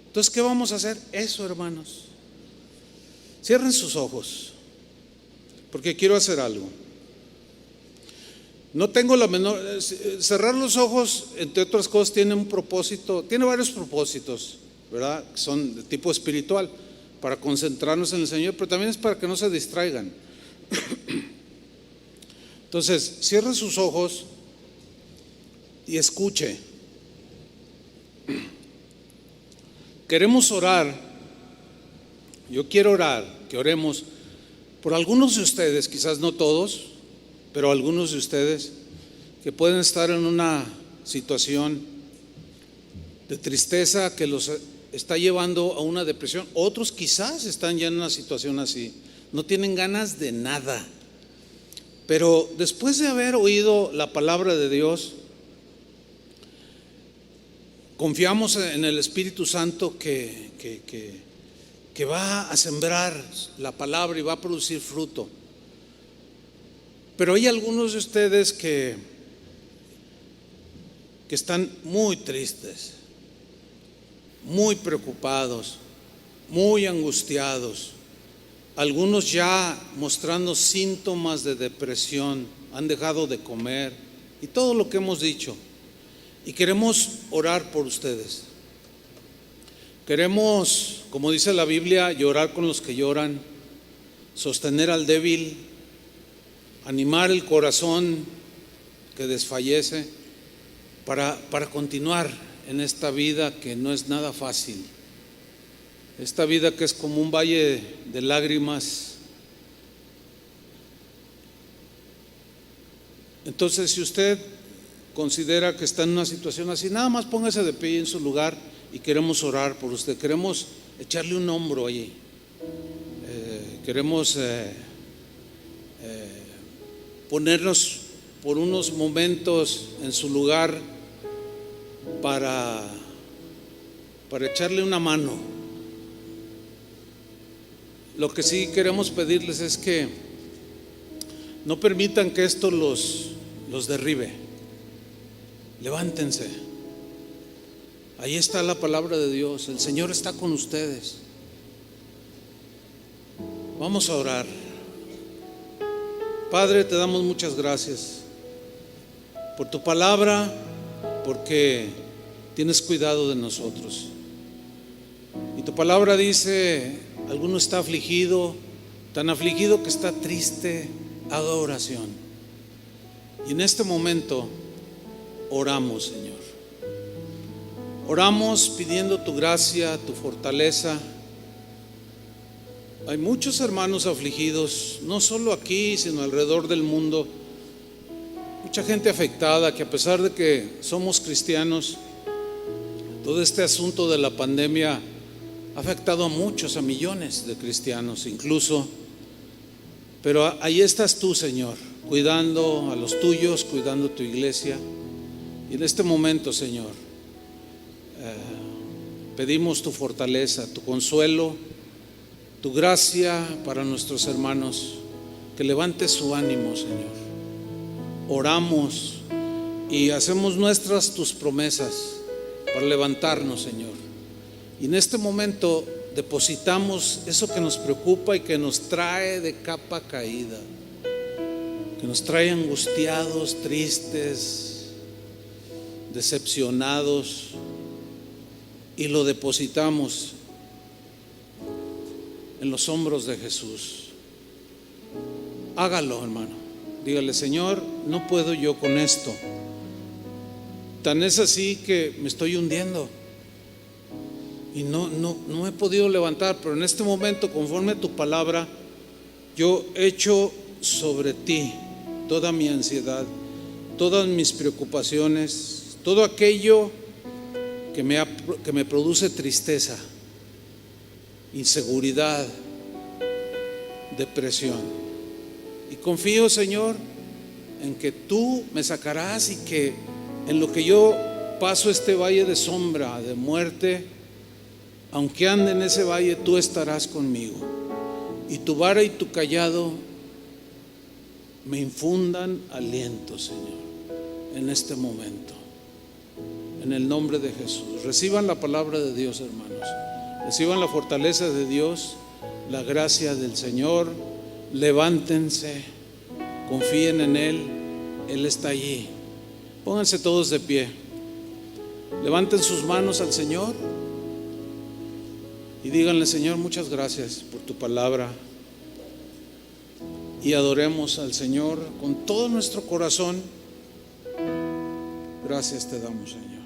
Entonces, ¿qué vamos a hacer? Eso, hermanos. Cierren sus ojos, porque quiero hacer algo. No tengo la menor. Cerrar los ojos, entre otras cosas, tiene un propósito, tiene varios propósitos, ¿verdad? Que son de tipo espiritual, para concentrarnos en el Señor, pero también es para que no se distraigan. Entonces, cierre sus ojos y escuche. Queremos orar. Yo quiero orar, que oremos por algunos de ustedes, quizás no todos, pero algunos de ustedes que pueden estar en una situación de tristeza que los está llevando a una depresión. Otros quizás están ya en una situación así, no tienen ganas de nada, pero después de haber oído la palabra de Dios, confiamos en el Espíritu Santo que va a sembrar la palabra y va a producir fruto. Pero hay algunos de ustedes que están muy tristes, muy preocupados, muy angustiados, algunos ya mostrando síntomas de depresión, han dejado de comer y todo lo que hemos dicho. Y queremos orar por ustedes. Queremos, como dice la Biblia, llorar con los que lloran, sostener al débil, animar el corazón que desfallece para continuar en esta vida que no es nada fácil, esta vida que es como un valle de lágrimas. Entonces, si usted considera que está en una situación así, nada más póngase de pie en su lugar y queremos orar por usted. Queremos echarle un hombro allí. Queremos ponernos por unos momentos en su lugar para echarle una mano. Lo que sí queremos pedirles es que no permitan que esto los derribe. Levántense. Ahí está la palabra de Dios. El Señor está con ustedes. Vamos a orar. Padre, te damos muchas gracias por tu palabra, porque tienes cuidado de nosotros. Y tu palabra dice: alguno está afligido, tan afligido que está triste, haga oración. Y en este momento oramos, Señor. Oramos pidiendo tu gracia, tu fortaleza. Hay muchos hermanos afligidos, no solo aquí, sino alrededor del mundo. Mucha gente afectada, que a pesar de que somos cristianos, todo este asunto de la pandemia ha afectado a muchos, a millones de cristianos incluso. Pero ahí estás tú, Señor, cuidando a los tuyos, cuidando tu iglesia. Y en este momento, Señor, pedimos tu fortaleza, tu consuelo, tu gracia para nuestros hermanos, que levante su ánimo, Señor. Oramos y hacemos nuestras tus promesas para levantarnos, Señor. Y en este momento depositamos eso que nos preocupa y que nos trae de capa caída, que nos trae angustiados, tristes, decepcionados, y lo depositamos en los hombros de Jesús. Hágalo, hermano. Dígale: Señor, no puedo yo con esto. Tan es así que me estoy hundiendo y no me he podido levantar. Pero en este momento, conforme a tu palabra, yo echo sobre ti toda mi ansiedad, todas mis preocupaciones, todo aquello que me produce tristeza, inseguridad, depresión. Y confío, Señor, en que tú me sacarás, y que en lo que yo paso este valle de sombra, de muerte, aunque ande en ese valle, tú estarás conmigo. Y tu vara y tu cayado me infundan aliento, Señor, en este momento. En el nombre de Jesús. Reciban la palabra de Dios, hermanos. Reciban la fortaleza de Dios, la gracia del Señor. Levántense, confíen en Él. Él está allí. Pónganse todos de pie. Levanten sus manos al Señor y díganle: Señor, muchas gracias por tu palabra. Y adoremos al Señor con todo nuestro corazón. Gracias te damos, Señor.